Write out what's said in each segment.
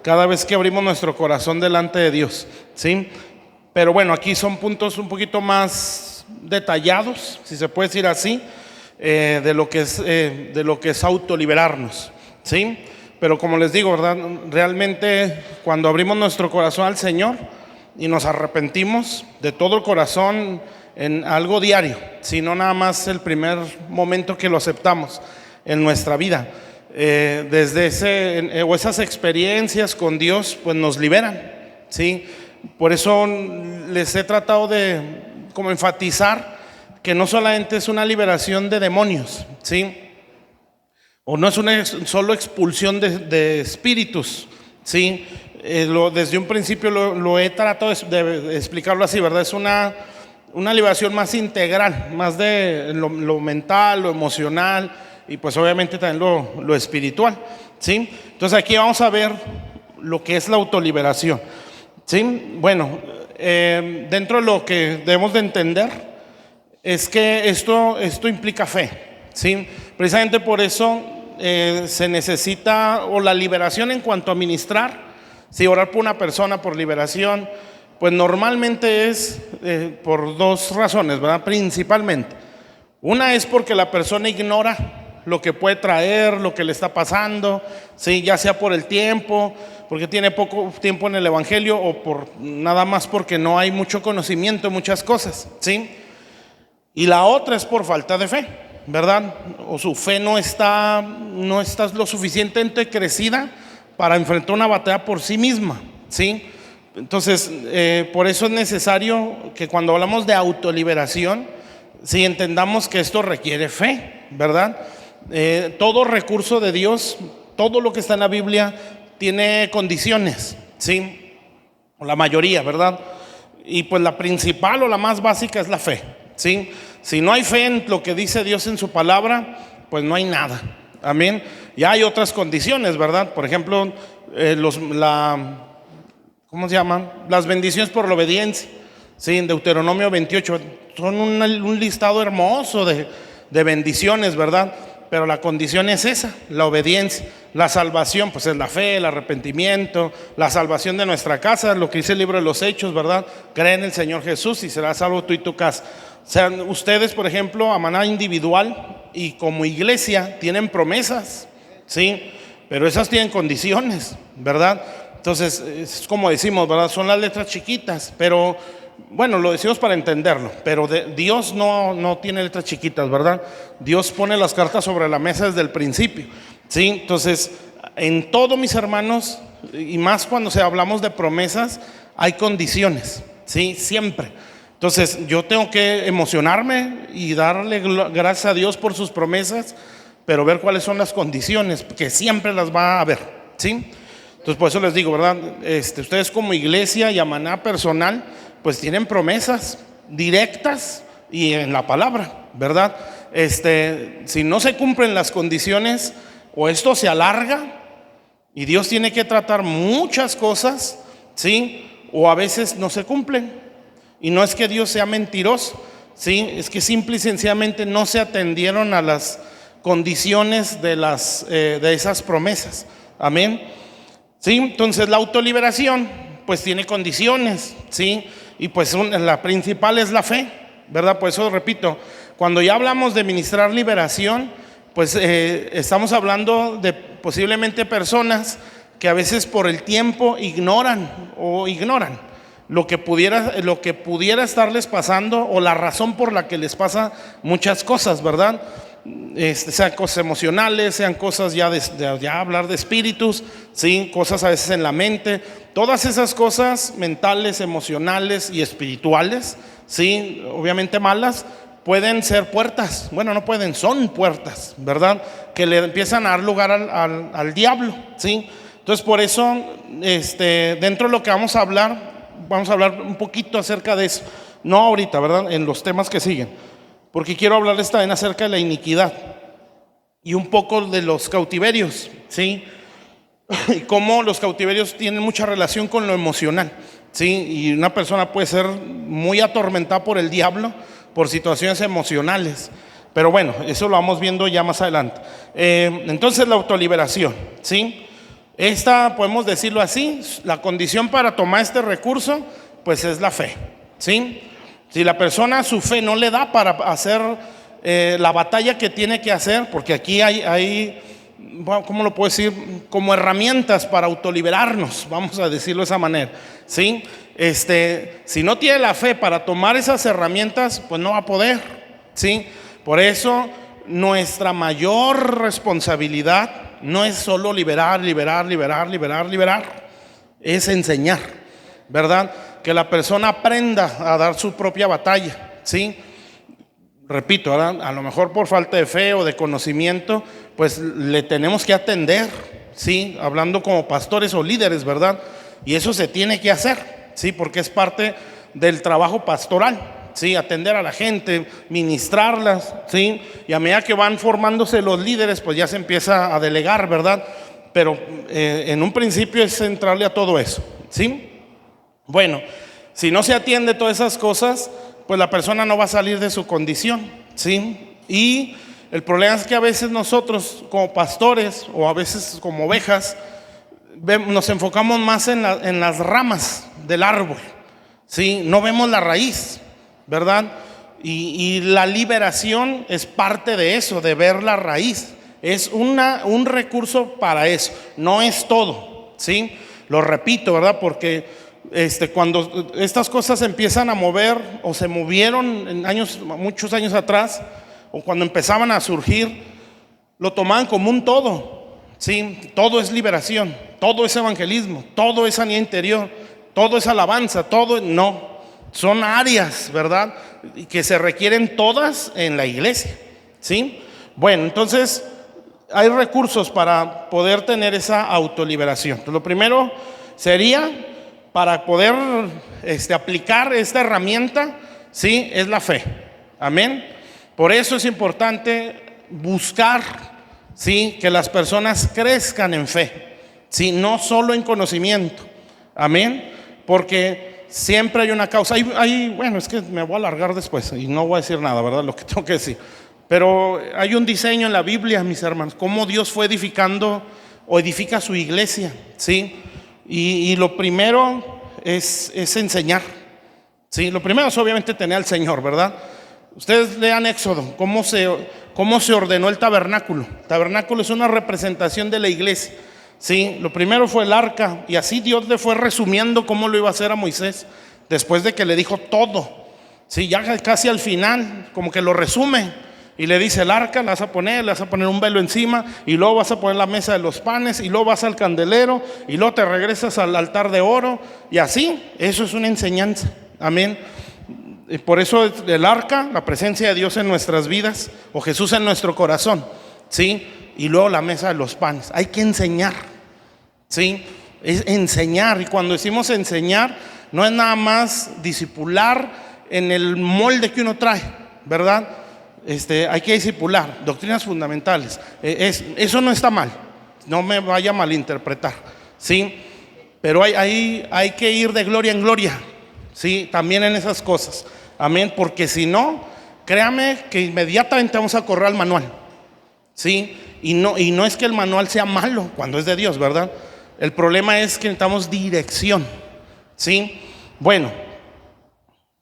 cada vez que abrimos nuestro corazón delante de Dios, ¿sí? Pero bueno, aquí son puntos un poquito más detallados, si se puede decir así, de lo que es autoliberarnos, ¿sí? Pero como les digo, ¿verdad? Realmente cuando abrimos nuestro corazón al Señor y nos arrepentimos de todo el corazón en algo diario, sino nada más el primer momento que lo aceptamos en nuestra vida, desde esas experiencias con Dios, pues nos liberan, ¿sí? Por eso les he tratado de como enfatizar que no solamente es una liberación de demonios, ¿sí? O no es una solo expulsión de espíritus, ¿sí? Desde un principio lo he tratado de explicarlo así, ¿verdad? Es una liberación más integral, más de lo mental, lo emocional y pues obviamente también lo espiritual, ¿sí? Entonces aquí vamos a ver lo que es la autoliberación, ¿sí? Bueno, dentro de lo que debemos de entender es que esto implica fe, ¿sí? Precisamente por eso se necesita o la liberación en cuanto a ministrar, si orar por una persona por liberación, pues normalmente es por dos razones, ¿verdad? Principalmente. Una es porque la persona ignora lo que puede traer, lo que le está pasando, ¿sí? Ya sea por el tiempo, porque tiene poco tiempo en el evangelio, o por nada más porque no hay mucho conocimiento de muchas cosas, ¿sí? Y la otra es por falta de fe, ¿verdad? O su fe no está lo suficientemente crecida para enfrentar una batalla por sí misma, ¿sí? Entonces, por eso es necesario que cuando hablamos de autoliberación, sí entendamos que esto requiere fe, ¿verdad? Todo recurso de Dios, todo lo que está en la Biblia tiene condiciones, ¿sí? O la mayoría, ¿verdad? Y pues la principal o la más básica es la fe, ¿sí? Si no hay fe en lo que dice Dios en su palabra, pues no hay nada. Amén. Ya hay otras condiciones, ¿verdad? Por ejemplo, ¿cómo se llaman? Las bendiciones por la obediencia. Sí, en Deuteronomio 28 son un listado hermoso de bendiciones, ¿verdad? Pero la condición es esa, la obediencia. La salvación, pues es la fe, el arrepentimiento, la salvación de nuestra casa, lo que dice el libro de los Hechos, ¿verdad? Cree en el Señor Jesús y serás salvo tú y tu casa. O sea, ustedes, por ejemplo, a manera individual y como iglesia tienen promesas, ¿sí? Pero esas tienen condiciones, ¿verdad? Entonces, es como decimos, ¿verdad? Son las letras chiquitas, pero bueno, lo decimos para entenderlo, pero Dios no tiene letras chiquitas, ¿verdad? Dios pone las cartas sobre la mesa desde el principio, ¿sí? Entonces, en todo, mis hermanos, y más cuando hablamos de promesas, hay condiciones, ¿sí? Siempre. Entonces, yo tengo que emocionarme y darle gracias a Dios por sus promesas, pero ver cuáles son las condiciones, que siempre las va a haber, ¿sí? Entonces, por eso les digo, ¿verdad? Ustedes como iglesia y a manera personal, pues tienen promesas directas y en la palabra, ¿verdad? Si no se cumplen las condiciones, o esto se alarga y Dios tiene que tratar muchas cosas, ¿sí? O a veces no se cumplen. Y no es que Dios sea mentiroso, ¿sí? Es que simple y sencillamente no se atendieron a las condiciones de esas promesas. Amén. ¿Sí? Entonces la autoliberación pues tiene condiciones, ¿sí? Y pues la principal es la fe, ¿verdad? Por eso repito, cuando ya hablamos de ministrar liberación, pues estamos hablando de posiblemente personas que a veces por el tiempo ignoran lo que pudiera estarles pasando, o la razón por la que les pasa muchas cosas, ¿verdad? Sean cosas emocionales, sean cosas ya hablar de espíritus, ¿sí? Cosas a veces en la mente, todas esas cosas mentales, emocionales y espirituales, ¿sí? Obviamente malas, pueden ser puertas, bueno, no pueden, son puertas, ¿verdad? Que le empiezan a dar lugar al diablo, ¿sí? Entonces por eso, dentro de lo que vamos a hablar un poquito acerca de eso, no ahorita, ¿verdad? En los temas que siguen, porque quiero hablarles también acerca de la iniquidad y un poco de los cautiverios, ¿sí? Y cómo los cautiverios tienen mucha relación con lo emocional, ¿sí? Y una persona puede ser muy atormentada por el diablo por situaciones emocionales, pero bueno, eso lo vamos viendo ya más adelante. Entonces la autoliberación, ¿sí? Esta, podemos decirlo así, la condición para tomar este recurso, pues es la fe, ¿sí? Si la persona su fe no le da para hacer la batalla que tiene que hacer, porque aquí hay, bueno, ¿cómo lo puedo decir? Como herramientas para autoliberarnos, vamos a decirlo de esa manera, ¿sí? Si no tiene la fe para tomar esas herramientas, pues no va a poder, ¿sí? Por eso nuestra mayor responsabilidad no es solo liberar, es enseñar, ¿verdad? Que la persona aprenda a dar su propia batalla, ¿sí? Repito, ¿verdad? A lo mejor por falta de fe o de conocimiento, pues le tenemos que atender, ¿sí? Hablando como pastores o líderes, ¿verdad? Y eso se tiene que hacer, ¿sí? Porque es parte del trabajo pastoral, ¿sí? Atender a la gente, ministrarlas, ¿sí? Y a medida que van formándose los líderes, pues ya se empieza a delegar, ¿verdad? Pero en un principio es centrarle a todo eso, ¿sí? Bueno, si no se atiende todas esas cosas, pues la persona no va a salir de su condición, ¿sí? Y el problema es que a veces nosotros como pastores o a veces como ovejas nos enfocamos más en las ramas del árbol, ¿sí? No vemos la raíz, ¿verdad? Y la liberación es parte de eso, de ver la raíz. Es un recurso para eso, no es todo, ¿sí? Lo repito, ¿verdad? Porque cuando estas cosas se empiezan a mover o se movieron muchos años atrás, o cuando empezaban a surgir, lo tomaban como un todo, ¿sí? Todo es liberación, todo es evangelismo, todo es sanidad interior, todo es alabanza, todo no. Son áreas, ¿verdad? Y que se requieren todas en la iglesia, ¿sí? Bueno, entonces hay recursos para poder tener esa autoliberación. Entonces, lo primero sería, para poder aplicar esta herramienta, ¿sí? Es la fe. Amén. Por eso es importante buscar, ¿sí? Que las personas crezcan en fe, ¿sí? No solo en conocimiento. Amén. Porque siempre hay una causa. Bueno, es que me voy a alargar después y no voy a decir nada, ¿verdad? Lo que tengo que decir. Pero hay un diseño en la Biblia, mis hermanos, cómo Dios fue edificando o edifica su iglesia, ¿sí? Y lo primero es enseñar, ¿sí? Lo primero es obviamente tener al Señor, ¿verdad? Ustedes lean Éxodo, cómo se ordenó el tabernáculo. El tabernáculo es una representación de la iglesia, ¿sí? Lo primero fue el arca, y así Dios le fue resumiendo cómo lo iba a hacer a Moisés, después de que le dijo todo, ¿sí? Ya casi al final, como que lo resume. Y le dice: el arca le vas a poner un velo encima, y luego vas a poner la mesa de los panes, y luego vas al candelero, y luego te regresas al altar de oro, y así. Eso es una enseñanza, amén. Y por eso el arca, la presencia de Dios en nuestras vidas, o Jesús en nuestro corazón, ¿sí? Y luego la mesa de los panes. Hay que enseñar, ¿sí? Es enseñar. Y cuando decimos enseñar, no es nada más discipular en el molde que uno trae, ¿verdad? Hay que discipular doctrinas fundamentales. Eso no está mal, no me vaya a malinterpretar, ¿sí? Pero hay que ir de gloria en gloria, ¿sí? También en esas cosas, amén. Porque si no, créame que inmediatamente vamos a correr al manual, ¿sí? Y no es que el manual sea malo cuando es de Dios, ¿verdad? El problema es que necesitamos dirección, ¿sí? Bueno,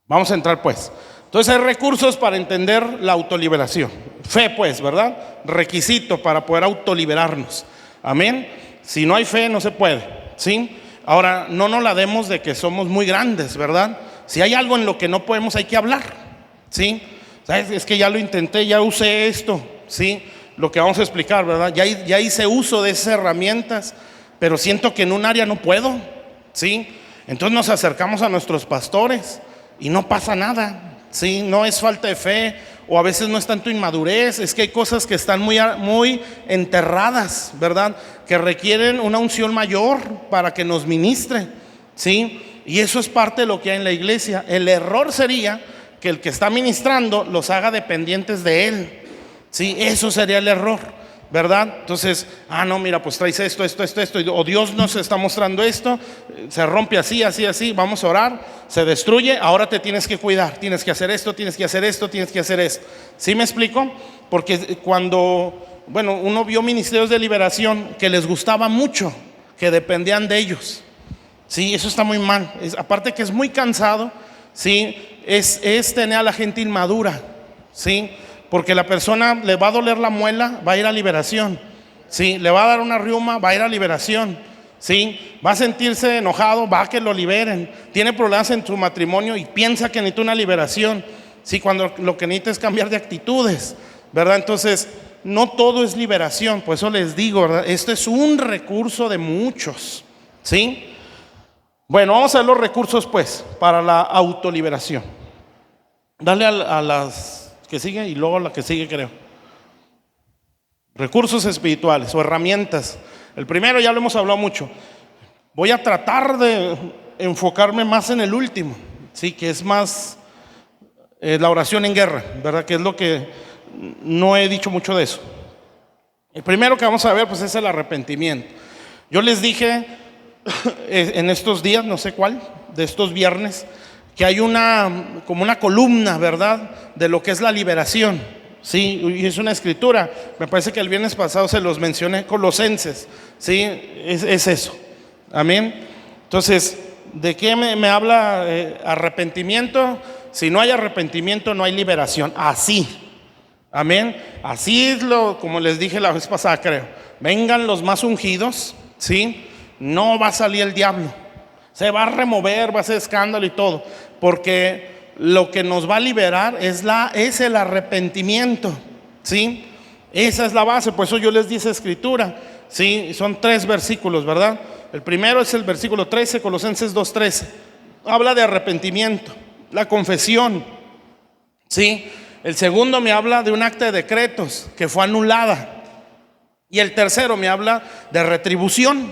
vamos a entrar pues. Entonces hay recursos para entender la autoliberación. Fe, pues, ¿verdad? Requisito para poder autoliberarnos. Amén. Si no hay fe, no se puede, ¿sí? Ahora, no nos la demos de que somos muy grandes, ¿verdad? Si hay algo en lo que no podemos, hay que hablar, ¿sí? ¿Sabes? Es que ya lo intenté, ya usé esto, ¿sí? Lo que vamos a explicar, ¿verdad? Ya hice uso de esas herramientas, pero siento que en un área no puedo, ¿sí? Entonces nos acercamos a nuestros pastores y no pasa nada. Sí, no es falta de fe, o a veces no es tanto inmadurez, es que hay cosas que están muy enterradas, ¿verdad? Que requieren una unción mayor para que nos ministre, ¿sí? Y eso es parte de lo que hay en la iglesia. El error sería que el que está ministrando los haga dependientes de él, ¿sí? Eso sería el error, ¿verdad? Entonces, no, mira, pues traes esto, o Dios nos está mostrando esto, se rompe así, vamos a orar, se destruye, ahora te tienes que cuidar, tienes que hacer esto, tienes que hacer esto, tienes que hacer esto. ¿Sí me explico? Porque cuando, uno vio ministerios de liberación que les gustaba mucho que dependían de ellos. Sí, eso está muy mal. Aparte que es muy cansado, sí, es tener a la gente inmadura, sí, porque la persona le va a doler la muela, va a ir a liberación, sí, le va a dar una riuma, va a ir a liberación, sí, va a sentirse enojado, va a que lo liberen, tiene problemas en su matrimonio y piensa que necesita una liberación, sí, cuando lo que necesita es cambiar de actitudes, ¿verdad? Entonces, no todo es liberación, por eso les digo, ¿verdad? Este es un recurso de muchos, ¿sí? Bueno, vamos a ver los recursos pues para la autoliberación. Dale a las que sigue y luego a la que sigue, creo. Recursos espirituales o herramientas. El primero ya lo hemos hablado mucho. Voy a tratar de enfocarme más en el último, sí, que es más la oración en guerra, ¿verdad? Que es lo que no he dicho mucho de eso. El primero que vamos a ver pues es el arrepentimiento. Yo les dije en estos días, no sé cuál, de estos viernes, que hay como una columna, ¿verdad?, de lo que es la liberación, sí, y es una escritura, me parece que el viernes pasado se los mencioné, Colosenses, sí, es eso, amén. Entonces, ¿de qué me habla arrepentimiento? Si no hay arrepentimiento, no hay liberación, así, amén, así es como les dije la vez pasada, creo, vengan los más ungidos, sí, no va a salir el diablo, se va a remover, va a hacer escándalo y todo, porque lo que nos va a liberar es el arrepentimiento, ¿sí? Esa es la base, por eso yo les di esa escritura, ¿sí? Son 3 versículos, ¿verdad? El primero es el versículo 13, Colosenses 2:13, habla de arrepentimiento, la confesión, ¿sí? El segundo me habla de un acta de decretos que fue anulada, y el tercero me habla de retribución,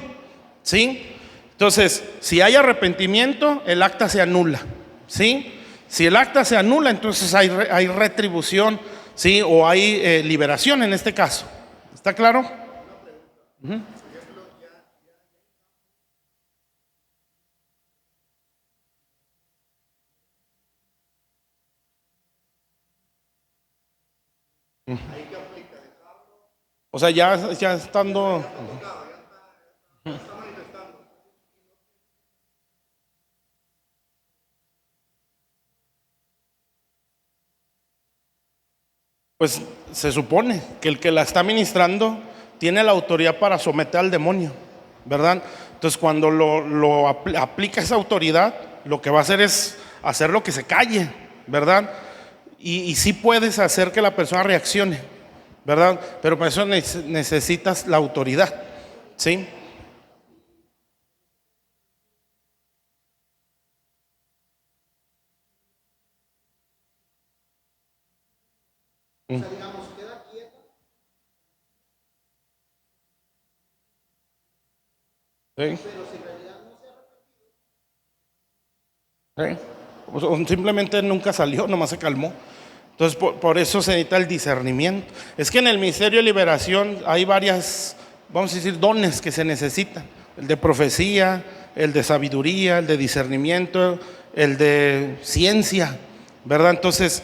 ¿sí? Entonces, si hay arrepentimiento, el acta se anula, ¿sí? Si el acta se anula, entonces hay retribución, ¿sí? O hay liberación en este caso. ¿Está claro? Uh-huh. O sea, ya estando... Pues se supone que el que la está ministrando tiene la autoridad para someter al demonio, ¿verdad? Entonces cuando aplica esa autoridad, lo que va a hacer es hacerlo que se calle, ¿verdad? Y sí puedes hacer que la persona reaccione, ¿verdad? Pero para eso necesitas la autoridad, ¿sí? O sea, digamos, queda quieto. Sí. Pero si en realidad no se ha arrepentido. Sí. O simplemente nunca salió, nomás se calmó. Entonces, por eso se necesita el discernimiento. Es que en el ministerio de liberación hay varias, vamos a decir, dones que se necesitan. El de profecía, el de sabiduría, el de discernimiento, el de ciencia, ¿verdad? Entonces,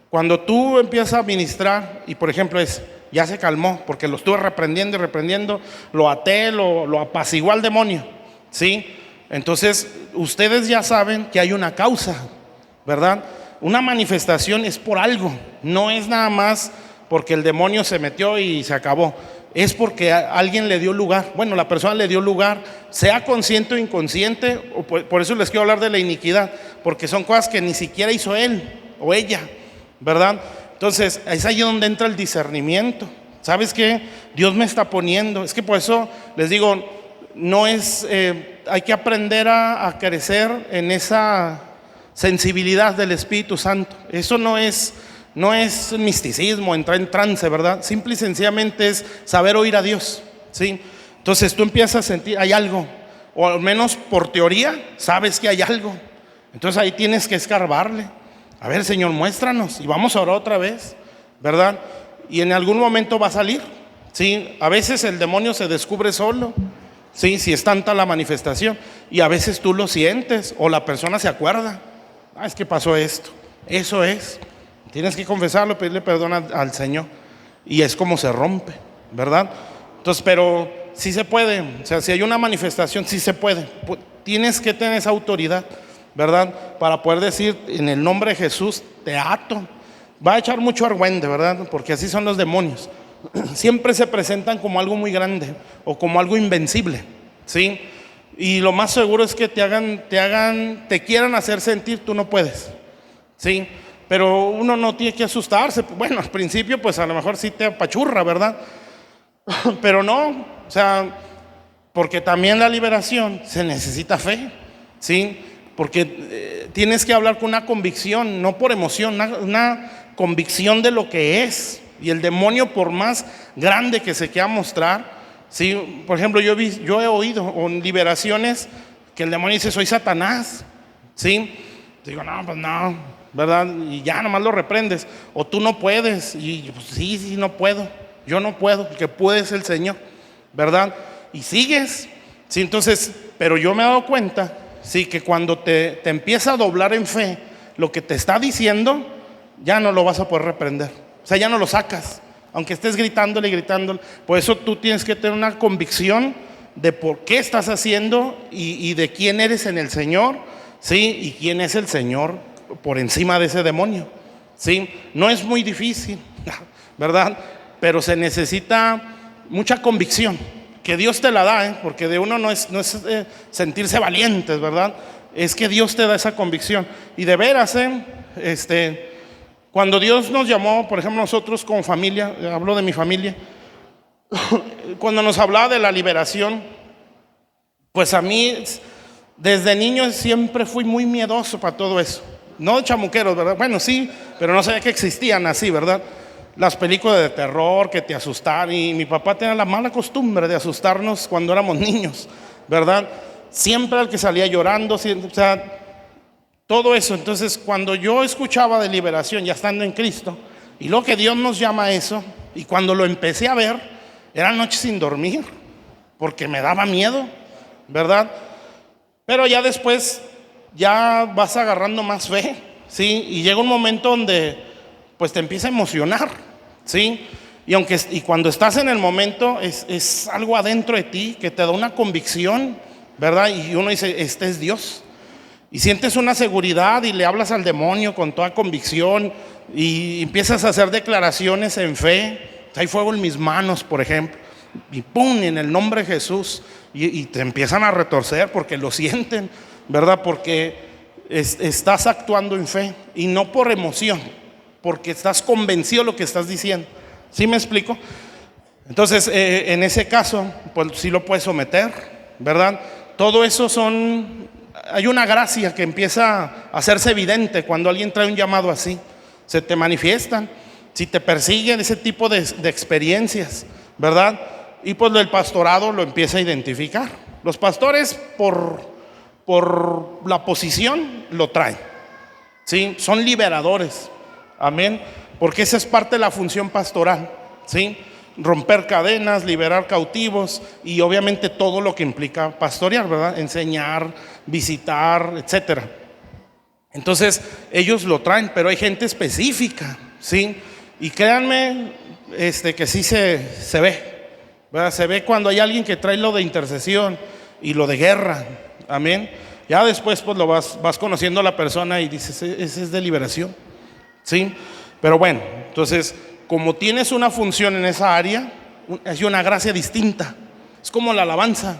cuando tú empiezas a ministrar y por ejemplo ya se calmó porque lo estuve reprendiendo y reprendiendo, lo até, lo apaciguó al demonio, ¿sí? Entonces ustedes ya saben que hay una causa, ¿verdad? Una manifestación es por algo, no es nada más porque el demonio se metió y se acabó, es porque alguien le dio lugar, bueno, la persona le dio lugar, sea consciente o inconsciente, por eso les quiero hablar de la iniquidad, porque son cosas que ni siquiera hizo él o ella, ¿verdad? Entonces es ahí donde entra el discernimiento. ¿Sabes qué? Dios me está poniendo. Es que por eso les digo, no es, hay que aprender a crecer en esa sensibilidad del Espíritu Santo. Eso no es misticismo, entrar en trance, ¿verdad? Simple y sencillamente es saber oír a Dios, ¿sí? Entonces tú empiezas a sentir, hay algo, o al menos por teoría, sabes que hay algo. Entonces ahí tienes que escarbarle. A ver, Señor, muéstranos y vamos a orar otra vez, ¿verdad? Y en algún momento va a salir, ¿sí? A veces el demonio se descubre solo, ¿sí? Si es tanta la manifestación. Y a veces tú lo sientes o la persona se acuerda. Es que pasó esto. Eso es. Tienes que confesarlo, pedirle perdón al Señor. Y es como se rompe, ¿verdad? Entonces, pero sí se puede. O sea, si hay una manifestación, sí se puede. Tienes que tener esa autoridad, ¿verdad? Para poder decir, en el nombre de Jesús, te ato. Va a echar mucho argüende, ¿verdad? Porque así son los demonios. Siempre se presentan como algo muy grande o como algo invencible, ¿sí? Y lo más seguro es que te quieran hacer sentir, tú no puedes, ¿sí? Pero uno no tiene que asustarse. Bueno, al principio pues a lo mejor sí te apachurra, ¿verdad? Pero no, o sea, porque también la liberación se necesita fe, ¿sí? Porque tienes que hablar con una convicción, no por emoción, una convicción de lo que es. Y el demonio, por más grande que se quiera mostrar, ¿sí? Por ejemplo, yo he oído en liberaciones que el demonio dice, soy Satanás, ¿sí? Digo, no, pues no, ¿verdad? Y ya nomás lo reprendes. O tú no puedes. Y pues, sí, no puedo. Yo no puedo, el que puede es el Señor, ¿verdad? Y sigues, ¿sí? Entonces, pero yo me he dado cuenta, sí, que cuando te empieza a doblar en fe lo que te está diciendo, ya no lo vas a poder reprender. O sea, ya no lo sacas, aunque estés gritándole y gritándole. Por eso tú tienes que tener una convicción de por qué estás haciendo y de quién eres en el Señor, ¿sí? Y quién es el Señor por encima de ese demonio, ¿sí? No es muy difícil, ¿verdad? Pero se necesita mucha convicción, que Dios te la da, porque de uno no es sentirse valientes, ¿verdad? Es que Dios te da esa convicción. Y de veras, cuando Dios nos llamó, por ejemplo, nosotros como familia, hablo de mi familia, cuando nos hablaba de la liberación, pues a mí desde niño siempre fui muy miedoso para todo eso. No de chamuqueros, ¿verdad? Bueno, sí, pero no sabía que existían así, ¿verdad? Las películas de terror que te asustan, y mi papá tenía la mala costumbre de asustarnos cuando éramos niños, ¿verdad? Siempre al que salía llorando, siempre, o sea, todo eso. Entonces, cuando yo escuchaba de liberación ya estando en Cristo, y lo que Dios nos llama a eso, y cuando lo empecé a ver, eran noches sin dormir, porque me daba miedo, ¿verdad? Pero ya después, ya vas agarrando más fe, ¿sí? Y llega un momento donde, pues te empieza a emocionar, ¿sí? Y cuando estás en el momento, es algo adentro de ti que te da una convicción, ¿verdad? Y uno dice, este es Dios. Y sientes una seguridad y le hablas al demonio con toda convicción y empiezas a hacer declaraciones en fe. Hay fuego en mis manos, por ejemplo, y pum, en el nombre de Jesús, y te empiezan a retorcer porque lo sienten, ¿verdad? Porque estás actuando en fe y no por emoción, porque estás convencido de lo que estás diciendo. ¿Sí me explico? Entonces, en ese caso, pues sí lo puedes someter, ¿verdad? Todo eso hay una gracia que empieza a hacerse evidente cuando alguien trae un llamado así. Se te manifiestan, si te persiguen ese tipo de experiencias, ¿verdad? Y pues el pastorado lo empieza a identificar. Los pastores por la posición lo traen, ¿sí? Son liberadores, amén, porque esa es parte de la función pastoral, ¿sí? Romper cadenas, liberar cautivos y obviamente todo lo que implica pastorear, ¿verdad? Enseñar, visitar, etcétera. Entonces ellos lo traen, pero hay gente específica, ¿sí? Y créanme, que sí se ve, ¿verdad? Se ve cuando hay alguien que trae lo de intercesión y lo de guerra, amén. Ya después pues lo vas conociendo a la persona y dices, ese es de liberación, ¿sí? Pero bueno, entonces, como tienes una función en esa área, es una gracia distinta. Es como la alabanza,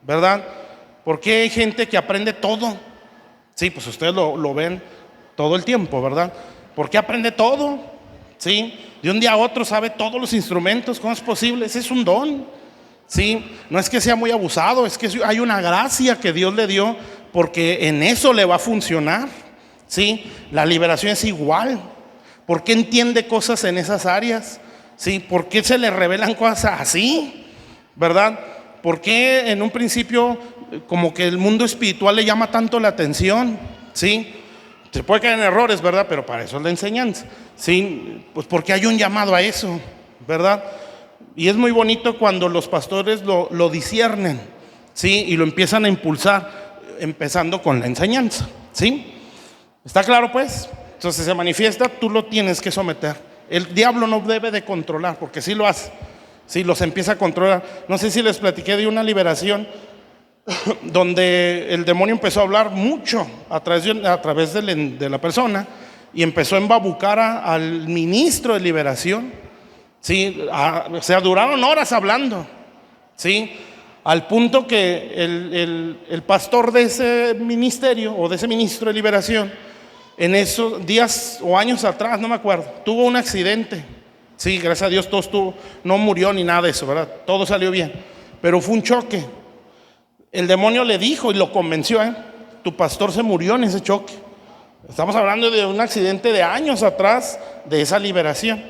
¿verdad? Porque hay gente que aprende todo. Sí, pues ustedes lo ven todo el tiempo, ¿verdad? Porque aprende todo, ¿sí? De un día a otro sabe todos los instrumentos. ¿Cómo es posible? Ese es un don, ¿sí? No es que sea muy abusado, es que hay una gracia que Dios le dio, porque en eso le va a funcionar, ¿sí? La liberación es igual. ¿Por qué entiende cosas en esas áreas? ¿Sí? ¿Por qué se le revelan cosas así? ¿Verdad? ¿Por qué en un principio como que el mundo espiritual le llama tanto la atención? ¿Sí? Se puede caer en errores, ¿verdad? Pero para eso es la enseñanza, ¿sí? Pues porque hay un llamado a eso, ¿verdad? Y es muy bonito cuando los pastores lo disciernen, ¿sí? Y lo empiezan a impulsar, empezando con la enseñanza, ¿sí? ¿Está claro pues? Entonces se manifiesta, tú lo tienes que someter. El diablo no debe de controlar, porque sí lo hace. Sí, los empieza a controlar. No sé si les platiqué de una liberación donde el demonio empezó a hablar mucho a través de la persona y empezó a embabucar al ministro de liberación. Sí, o sea, duraron horas hablando. Sí, al punto que el pastor de ese ministerio o de ese ministro de liberación, en esos días o años atrás, no me acuerdo, tuvo un accidente. Sí, gracias a Dios no murió ni nada de eso, ¿verdad? Todo salió bien, pero fue un choque. El demonio le dijo y lo convenció, tu pastor se murió en ese choque. Estamos hablando de un accidente de años atrás de esa liberación.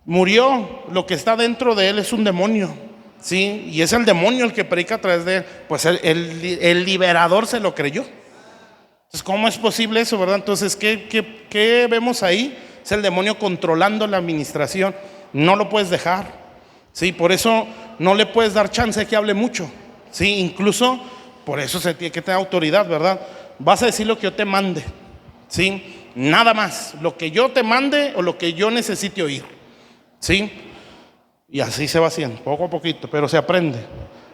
Murió, lo que está dentro de él es un demonio, ¿sí? Y es el demonio el que predica a través de él. Pues el liberador se lo creyó. Entonces, ¿cómo es posible eso, verdad? Entonces, ¿qué vemos ahí? Es el demonio controlando la administración. No lo puedes dejar, ¿sí? Por eso no le puedes dar chance de que hable mucho, ¿sí? Incluso por eso se tiene que tener autoridad, ¿verdad? Vas a decir lo que yo te mande, ¿sí? Nada más, lo que yo te mande o lo que yo necesite oír, ¿sí? Y así se va haciendo, poco a poquito, pero se aprende.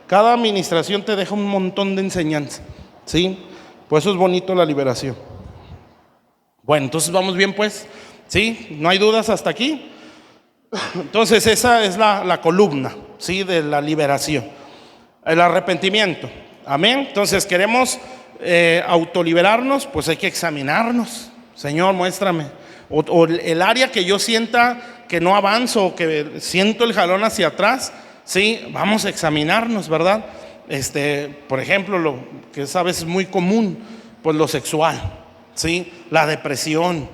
Cada administración te deja un montón de enseñanza, ¿sí? Por eso es bonito la liberación. Bueno, entonces vamos bien pues, ¿sí? No hay dudas hasta aquí. Entonces esa es la columna, ¿sí? De la liberación. El arrepentimiento, amén. Entonces queremos autoliberarnos, pues hay que examinarnos. Señor, muéstrame. O el área que yo sienta que no avanzo, o que siento el jalón hacia atrás, ¿sí? Vamos a examinarnos, ¿verdad? Por ejemplo, lo que es a veces muy común, pues lo sexual, ¿sí? La depresión,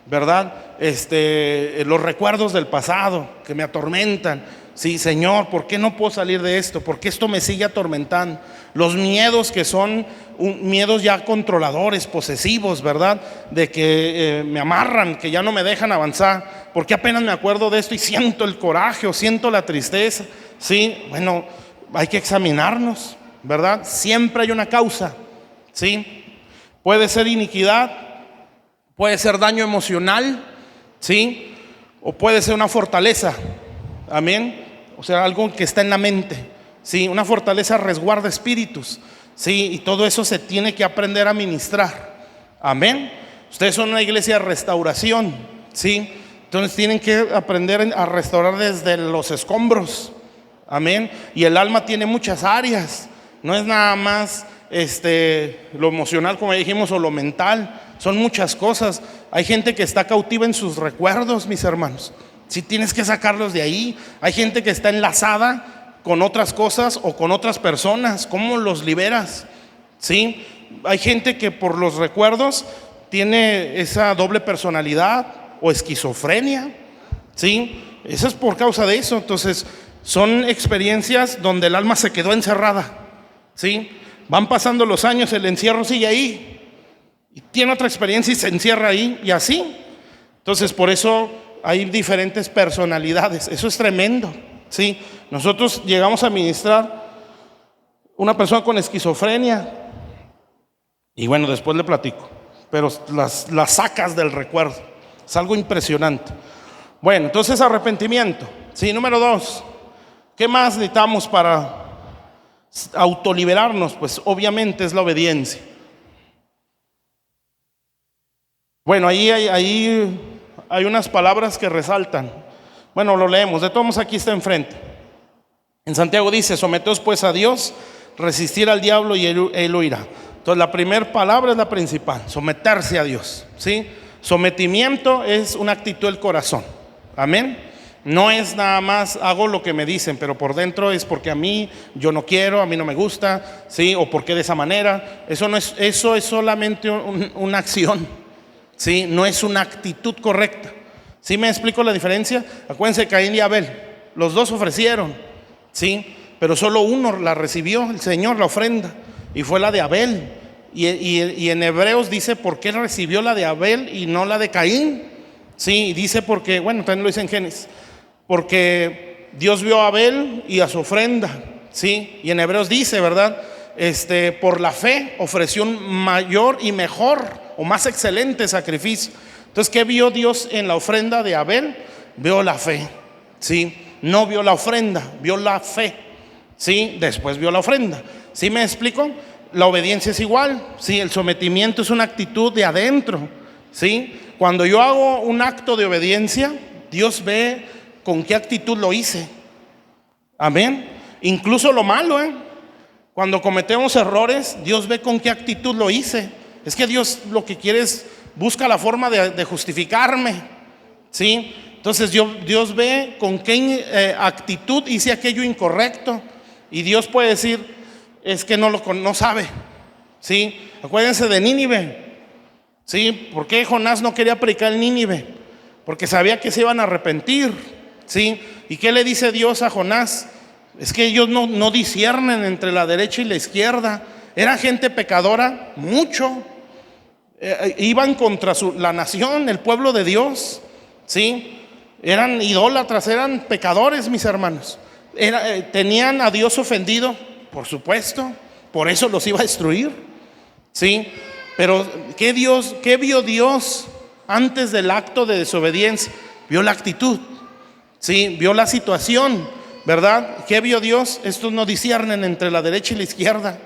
¿verdad? Los recuerdos del pasado que me atormentan. Sí, Señor, ¿por qué no puedo salir de esto? ¿Por qué esto me sigue atormentando? Los miedos que son miedos ya controladores, posesivos, ¿verdad? De que me amarran, que ya no me dejan avanzar. ¿Por qué apenas me acuerdo de esto y siento el coraje o siento la tristeza? Sí, bueno, hay que examinarnos, ¿verdad? Siempre hay una causa, ¿sí? Puede ser iniquidad, puede ser daño emocional, ¿sí? O puede ser una fortaleza, amén. O sea, algo que está en la mente, ¿sí? Una fortaleza resguarda espíritus, ¿sí? Y todo eso se tiene que aprender a ministrar, amén. Ustedes son una iglesia de restauración, ¿sí? Entonces tienen que aprender a restaurar desde los escombros, amén. Y el alma tiene muchas áreas, no es nada más lo emocional, como dijimos, o lo mental. Son muchas cosas. Hay gente que está cautiva en sus recuerdos, mis hermanos. Si tienes que sacarlos de ahí. Hay gente que está enlazada con otras cosas o con otras personas. ¿Cómo los liberas? ¿Sí? Hay gente que por los recuerdos tiene esa doble personalidad o esquizofrenia, ¿sí? Eso es por causa de eso. Entonces son experiencias donde el alma se quedó encerrada, ¿sí? Van pasando los años, el encierro sigue ahí y tiene otra experiencia y se encierra ahí y así. Entonces por eso hay diferentes personalidades. Eso es tremendo, ¿sí? Nosotros llegamos a ministrar una persona con esquizofrenia y bueno, después le platico, pero las sacas del recuerdo. Es algo impresionante. Bueno, entonces arrepentimiento, ¿sí? Número 2, ¿qué más necesitamos para autoliberarnos? Pues obviamente es la obediencia. Bueno, ahí hay unas palabras que resaltan. Bueno, lo leemos, de todos modos aquí está enfrente. En Santiago dice: someteos pues a Dios, resistir al diablo y él huirá. Entonces la primera palabra es la principal, someterse a Dios, ¿sí? Sometimiento es una actitud del corazón, amén. No es nada más hago lo que me dicen, pero por dentro es porque a mí yo no quiero, a mí no me gusta, ¿sí? O porque de esa manera. Eso es solamente una acción, ¿sí? No es una actitud correcta. ¿Sí me explico la diferencia? Acuérdense, Caín y Abel, los dos ofrecieron, ¿sí? Pero solo uno la recibió, el Señor, la ofrenda, y fue la de Abel. Y en Hebreos dice por qué recibió la de Abel y no la de Caín. Sí, dice porque, bueno, también lo dice en Génesis, porque Dios vio a Abel y a su ofrenda, ¿sí? Y en Hebreos dice, ¿verdad? Por la fe ofreció un mayor y mejor o más excelente sacrificio. Entonces, ¿qué vio Dios en la ofrenda de Abel? Vio la fe, ¿sí? No vio la ofrenda, vio la fe, ¿sí? Después vio la ofrenda. ¿Sí me explico? La obediencia es igual, ¿sí? El sometimiento es una actitud de adentro, ¿sí? Cuando yo hago un acto de obediencia, Dios ve con qué actitud lo hice. Amén. Incluso lo malo, cuando cometemos errores, Dios ve con qué actitud lo hice. Es que Dios lo que quiere es, busca la forma de justificarme, ¿sí? Entonces Dios ve con qué actitud hice aquello incorrecto. Y Dios puede decir, es que no sabe, ¿sí? Acuérdense de Nínive, ¿sí? ¿Por qué Jonás no quería predicar en Nínive? Porque sabía que se iban a arrepentir, ¿sí? ¿Y qué le dice Dios a Jonás? Es que ellos no disciernen entre la derecha y la izquierda. Era gente pecadora, mucho. Iban contra la nación, el pueblo de Dios, ¿sí? Eran idólatras, eran pecadores, mis hermanos. Tenían a Dios ofendido, por supuesto. Por eso los iba a destruir, ¿sí? Pero ¿qué vio Dios antes del acto de desobediencia? Vio la actitud, ¿sí? Vio la situación, ¿verdad? ¿Qué vio Dios? Estos no disciernen entre la derecha y la izquierda.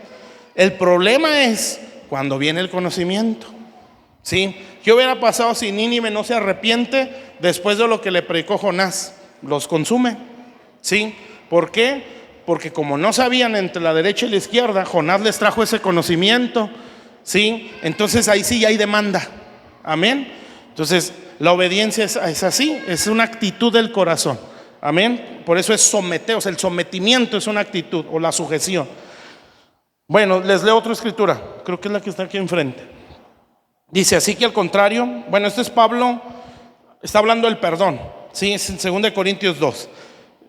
El problema es cuando viene el conocimiento, ¿sí? ¿Qué hubiera pasado si Nínive no se arrepiente después de lo que le predicó Jonás? Los consume, ¿sí? ¿Por qué? Porque como no sabían entre la derecha y la izquierda, Jonás les trajo ese conocimiento, ¿sí? Entonces ahí sí hay demanda. Amén. Entonces la obediencia es así, es una actitud del corazón. Amén. Por eso es someteos, el sometimiento es una actitud, o la sujeción. Bueno, les leo otra escritura, creo que es la que está aquí enfrente. Dice, así que al contrario, bueno, este es Pablo, está hablando del perdón, ¿sí? Es en 2 Corintios 2.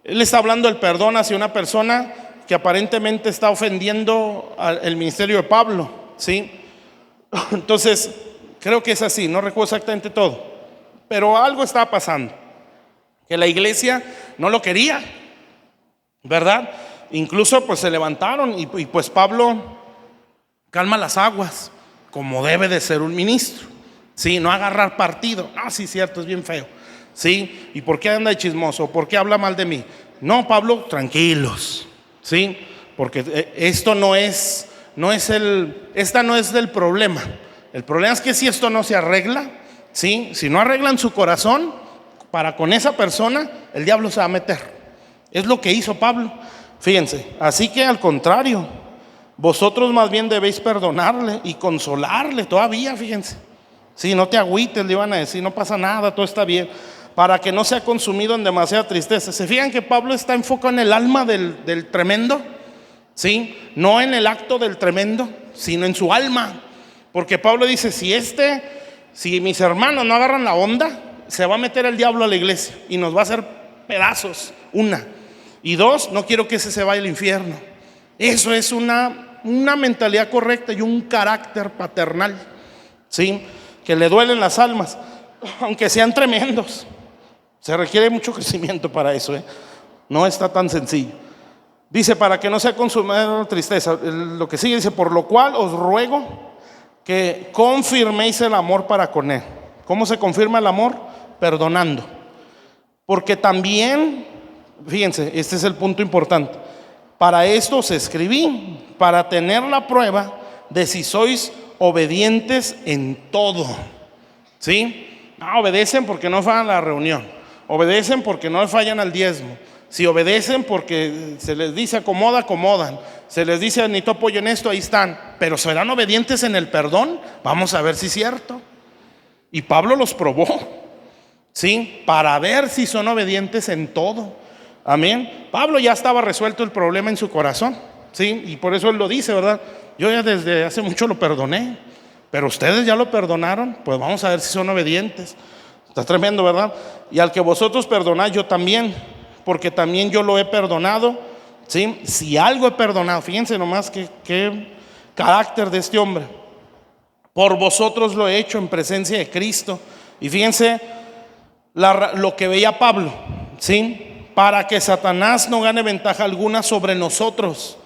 Él está hablando del perdón hacia una persona que aparentemente está ofendiendo al ministerio de Pablo, ¿sí? Entonces, creo que es así, no recuerdo exactamente todo, pero algo estaba pasando, que la iglesia no lo quería, ¿verdad? Incluso pues se levantaron y pues Pablo calma las aguas, como debe de ser un ministro, ¿sí? No agarrar partido. No, sí, cierto, es bien feo, ¿sí? ¿Y por qué anda de chismoso? ¿Por qué habla mal de mí? No, Pablo, tranquilos, ¿sí? Porque esta no es del problema. El problema es que si esto no se arregla, ¿sí? Si no arreglan su corazón para con esa persona, el diablo se va a meter. Es lo que hizo Pablo. Fíjense, así que al contrario, vosotros más bien debéis perdonarle y consolarle todavía, fíjense. Sí, no te agüites, le iban a decir, no pasa nada, todo está bien, para que no sea consumido en demasiada tristeza. ¿Se fijan que Pablo está enfocado en el alma del tremendo? ¿Sí? No en el acto del tremendo, sino en su alma. Porque Pablo dice, si mis hermanos no agarran la onda, se va a meter el diablo a la iglesia y nos va a hacer pedazos, una. Y dos, no quiero que ese se vaya al infierno. Eso es una mentalidad correcta y un carácter paternal, ¿sí? Que le duelen las almas, aunque sean tremendos. Se requiere mucho crecimiento para eso, no está tan sencillo. Dice, para que no sea consumida tristeza. Lo que sigue dice, por lo cual os ruego que confirméis el amor para con él. ¿Cómo se confirma el amor? Perdonando. Porque también, fíjense, este es el punto importante. Para esto os escribí, para tener la prueba de si sois obedientes en todo, ¿sí? No, obedecen porque no fallan a la reunión, obedecen porque no fallan al diezmo. Si obedecen porque se les dice acomodan, se les dice necesito apoyo en esto, ahí están. Pero serán obedientes en el perdón. Vamos a ver si es cierto. Y Pablo los probó, ¿sí? Para ver si son obedientes en todo. Amén. Pablo ya estaba resuelto el problema en su corazón, ¿sí? Y por eso él lo dice, ¿verdad? Yo ya desde hace mucho lo perdoné, pero ustedes ya lo perdonaron, pues vamos a ver si son obedientes. Está tremendo, ¿verdad? Y al que vosotros perdonáis, yo también, porque también yo lo he perdonado, ¿sí? Si algo he perdonado, fíjense nomás qué carácter de este hombre. Por vosotros lo he hecho en presencia de Cristo. Y fíjense lo que veía Pablo, ¿sí? Para que Satanás no gane ventaja alguna sobre nosotros,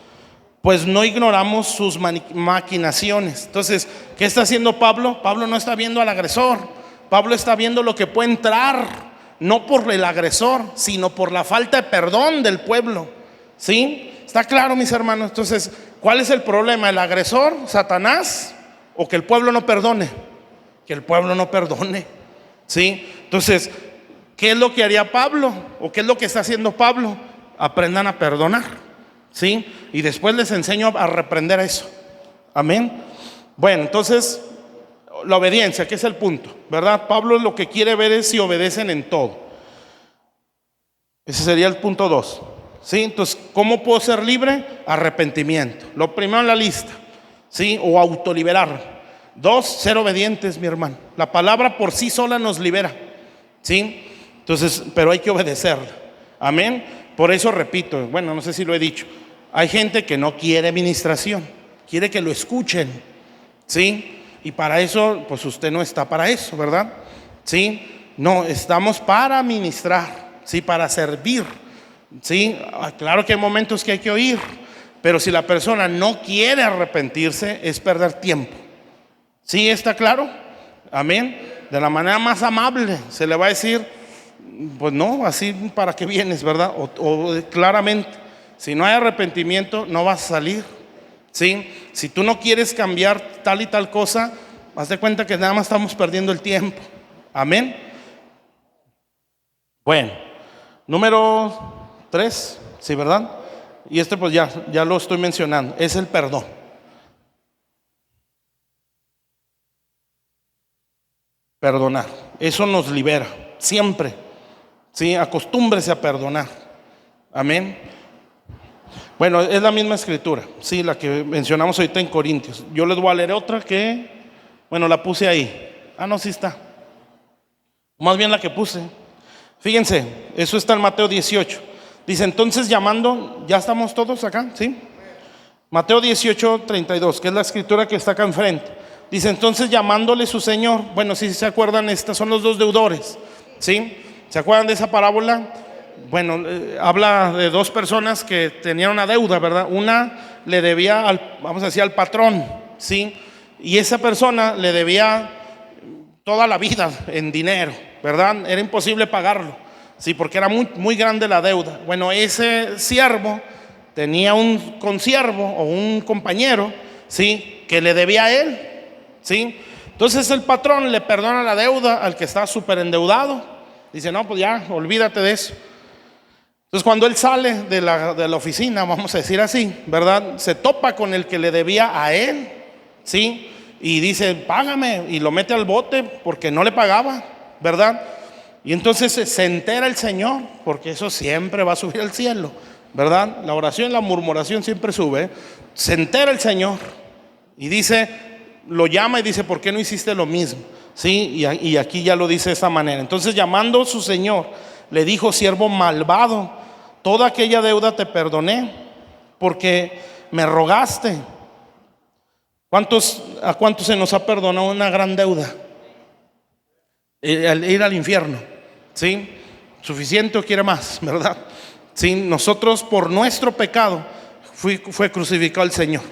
pues no ignoramos sus maquinaciones. Entonces, ¿qué está haciendo Pablo? Pablo no está viendo al agresor, Pablo está viendo lo que puede entrar no por el agresor, sino por la falta de perdón del pueblo. ¿Sí? ¿Está claro, mis hermanos? Entonces, ¿cuál es el problema? ¿El agresor, Satanás, o que el pueblo no perdone? Que el pueblo no perdone. ¿Sí? Entonces, ¿qué es lo que haría Pablo? ¿O qué es lo que está haciendo Pablo? Aprendan a perdonar. ¿Sí? Y después les enseño a reprender eso. Amén. Bueno, entonces, la obediencia, que es el punto, ¿verdad? Pablo lo que quiere ver es si obedecen en todo. Ese sería el punto 2. ¿Sí? Entonces, ¿cómo puedo ser libre? Arrepentimiento. Lo primero en la lista. ¿Sí? O autoliberar. 2, ser obedientes, mi hermano. La palabra por sí sola nos libera. ¿Sí? Entonces, pero hay que obedecerla. Amén. Por eso repito, bueno, no sé si lo he dicho. Hay gente que no quiere ministración, quiere que lo escuchen. ¿Sí? Y para eso, pues usted no está para eso, ¿verdad? ¿Sí? No, estamos para ministrar, ¿sí? Para servir. ¿Sí? Claro que hay momentos que hay que oír, pero si la persona no quiere arrepentirse, es perder tiempo. ¿Sí está claro? Amén. De la manera más amable se le va a decir, pues no, así para qué vienes, ¿verdad? O claramente, si no hay arrepentimiento, no vas a salir. ¿Sí? Si tú no quieres cambiar tal y tal cosa, haz de cuenta que nada más estamos perdiendo el tiempo. Amén. Bueno, número 3, sí, ¿verdad? Y pues ya lo estoy mencionando, es el perdón. Perdonar, eso nos libera, siempre. ¿Sí? Acostúmbrese a perdonar. Amén. Bueno, es la misma escritura, sí, la que mencionamos ahorita en Corintios. Yo les voy a leer otra que, bueno, la puse ahí. No, sí está. Más bien la que puse. Fíjense, eso está en Mateo 18. Dice, entonces llamando, ¿ya estamos todos acá? ¿Sí? Mateo 18, 32, que es la escritura que está acá enfrente. Dice, entonces llamándole su señor. Bueno, si se acuerdan, estos son los dos deudores. ¿Sí? ¿Se acuerdan de esa parábola? Bueno, habla de dos personas que tenían una deuda, ¿verdad? Una le debía vamos a decir, al patrón, ¿sí? Y esa persona le debía toda la vida en dinero, ¿verdad? Era imposible pagarlo, ¿sí? Porque era muy, muy grande la deuda. Bueno, ese siervo tenía un consiervo o un compañero, ¿sí? Que le debía a él, ¿sí? Entonces el patrón le perdona la deuda al que está súper endeudado. Dice, no, pues ya, olvídate de eso. Entonces cuando él sale de la oficina, vamos a decir así, ¿verdad? Se topa con el que le debía a él, ¿sí? Y dice, págame, y lo mete al bote porque no le pagaba, ¿verdad? Y entonces se entera el Señor, porque eso siempre va a subir al cielo, ¿verdad? La oración, la murmuración siempre sube. Se entera el Señor y dice, lo llama y dice, ¿por qué no hiciste lo mismo? ¿Sí? Y aquí ya lo dice de esta manera. Entonces llamando a su Señor, le dijo, siervo malvado, toda aquella deuda te perdoné porque me rogaste. ¿A cuántos se nos ha perdonado una gran deuda? El ir al infierno, ¿sí? Suficiente o quiere más, ¿verdad? ¿Sí? Nosotros por nuestro pecado fue crucificado el Señor.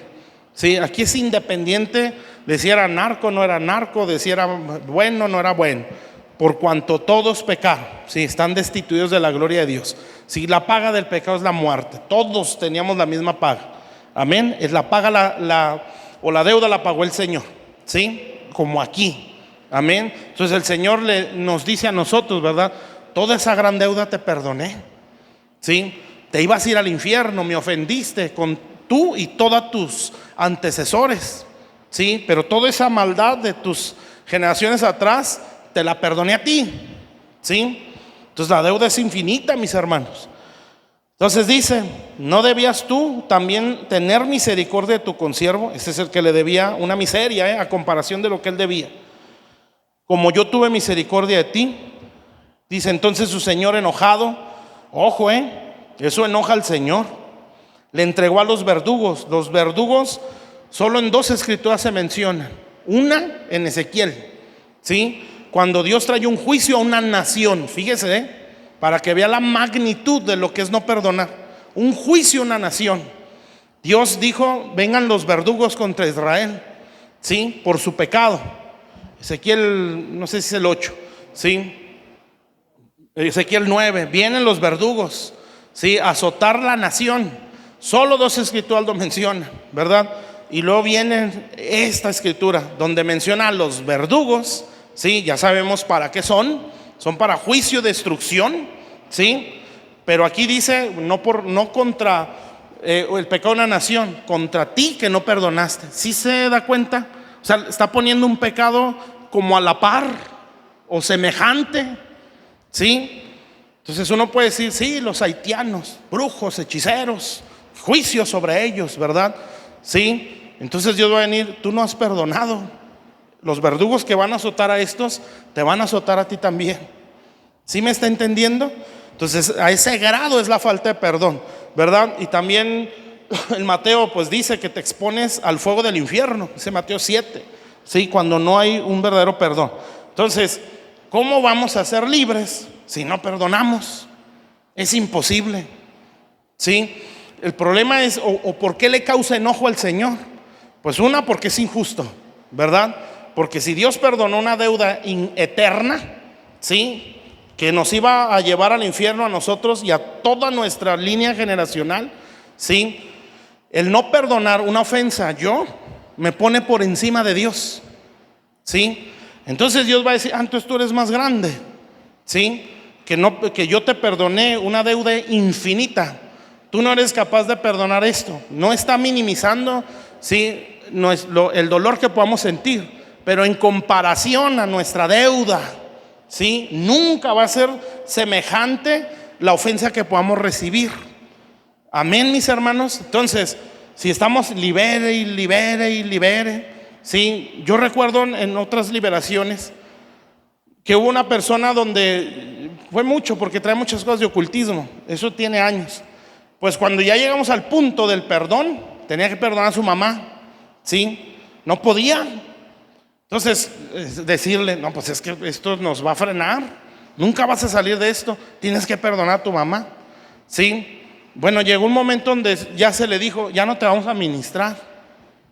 ¿Sí? Aquí es independiente de si era narco, no era narco, de si era bueno, no era bueno. Por cuanto todos pecaron, ¿sí? Están destituidos de la gloria de Dios. Si la paga del pecado es la muerte, todos teníamos la misma paga. Amén. Es la paga o la deuda la pagó el Señor, ¿sí? Como aquí. Amén. Entonces el Señor nos dice a nosotros, ¿verdad? Toda esa gran deuda te perdoné, ¿sí? Te ibas a ir al infierno, me ofendiste con tú y todos tus antecesores, ¿sí? Pero toda esa maldad de tus generaciones atrás te la perdoné a ti, ¿sí? Entonces la deuda es infinita, mis hermanos. Entonces dice, ¿no debías tú también tener misericordia de tu consiervo? Ese es el que le debía una miseria, a comparación de lo que él debía. Como yo tuve misericordia de ti. Dice entonces su señor enojado, ojo, eso enoja al Señor. Le entregó a los verdugos. Los verdugos solo en 2 escrituras se mencionan. Una en Ezequiel, ¿sí? Cuando Dios trae un juicio a una nación, fíjese, para que vea la magnitud de lo que es no perdonar. Un juicio a una nación. Dios dijo, vengan los verdugos contra Israel, ¿sí? Por su pecado. Ezequiel, no sé si es el 8, ¿sí? Ezequiel 9, vienen los verdugos, ¿sí? A azotar la nación. Solo 2 escrituras lo mencionan, ¿verdad? Y luego viene esta escritura donde menciona a los verdugos, ¿sí? Ya sabemos para qué son para juicio, destrucción, ¿sí? Pero aquí dice, no contra el pecado de una nación, contra ti que no perdonaste. ¿Sí se da cuenta? O sea, está poniendo un pecado como a la par o semejante, ¿sí? Entonces uno puede decir, sí, los haitianos, brujos, hechiceros, juicio sobre ellos, ¿verdad? Sí. Entonces Dios va a venir, tú no has perdonado. Los verdugos que van a azotar a estos, te van a azotar a ti también. ¿Sí me está entendiendo? Entonces a ese grado es la falta de perdón, ¿verdad? Y también el Mateo pues dice que te expones al fuego del infierno, dice Mateo 7, ¿sí? Cuando no hay un verdadero perdón. Entonces, ¿cómo vamos a ser libres si no perdonamos? Es imposible, ¿sí? El problema es, o ¿por qué le causa enojo al Señor? Pues una, porque es injusto, ¿verdad? Porque si Dios perdonó una deuda eterna, ¿sí? Que nos iba a llevar al infierno a nosotros y a toda nuestra línea generacional, ¿sí? El no perdonar una ofensa, yo me pone por encima de Dios, ¿sí? Entonces Dios va a decir, entonces tú eres más grande, ¿sí? Que yo te perdoné una deuda infinita. Tú no eres capaz de perdonar esto. No está minimizando, ¿sí? No es el dolor que podamos sentir, pero en comparación a nuestra deuda, ¿sí? Nunca va a ser semejante la ofensa que podamos recibir. Amén, mis hermanos. Entonces, si estamos libere y libere y libere, ¿sí? Yo recuerdo en otras liberaciones que hubo una persona donde fue mucho, porque trae muchas cosas de ocultismo. Eso tiene años. Pues cuando ya llegamos al punto del perdón, tenía que perdonar a su mamá, ¿sí? No podía. Entonces, decirle, no, pues es que esto nos va a frenar, nunca vas a salir de esto, tienes que perdonar a tu mamá, ¿sí? Bueno, llegó un momento donde ya se le dijo, ya no te vamos a ministrar,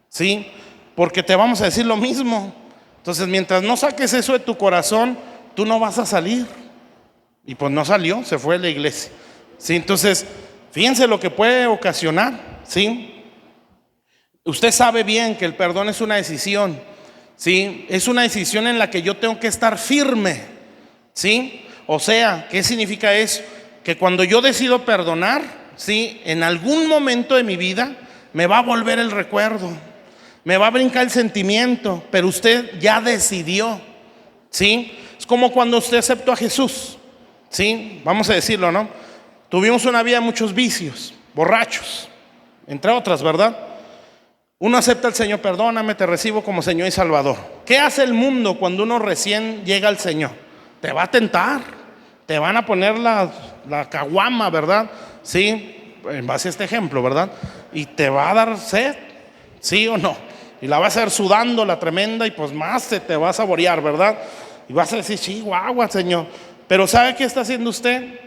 ¿sí? Porque te vamos a decir lo mismo. Entonces, mientras no saques eso de tu corazón, tú no vas a salir. Y pues no salió, se fue de la iglesia, ¿sí? Entonces, fíjense lo que puede ocasionar, ¿sí? Usted sabe bien que el perdón es una decisión, ¿sí? Es una decisión en la que yo tengo que estar firme, ¿sí? O sea, ¿qué significa eso? Que cuando yo decido perdonar, ¿sí? En algún momento de mi vida me va a volver el recuerdo, me va a brincar el sentimiento, pero usted ya decidió, ¿sí? Es como cuando usted aceptó a Jesús, ¿sí? Vamos a decirlo, ¿no? Tuvimos una vida de muchos vicios, borrachos, entre otras, ¿verdad? Uno acepta al Señor, perdóname, te recibo como Señor y Salvador. ¿Qué hace el mundo cuando uno recién llega al Señor? Te va a tentar, te van a poner la caguama, ¿verdad? Sí, en base a este ejemplo, ¿verdad? Y te va a dar sed, ¿sí o no? Y la vas a ver sudando la tremenda y pues más se te va a saborear, ¿verdad? Y vas a decir, chihuahua, Señor. Pero ¿sabe qué está haciendo usted?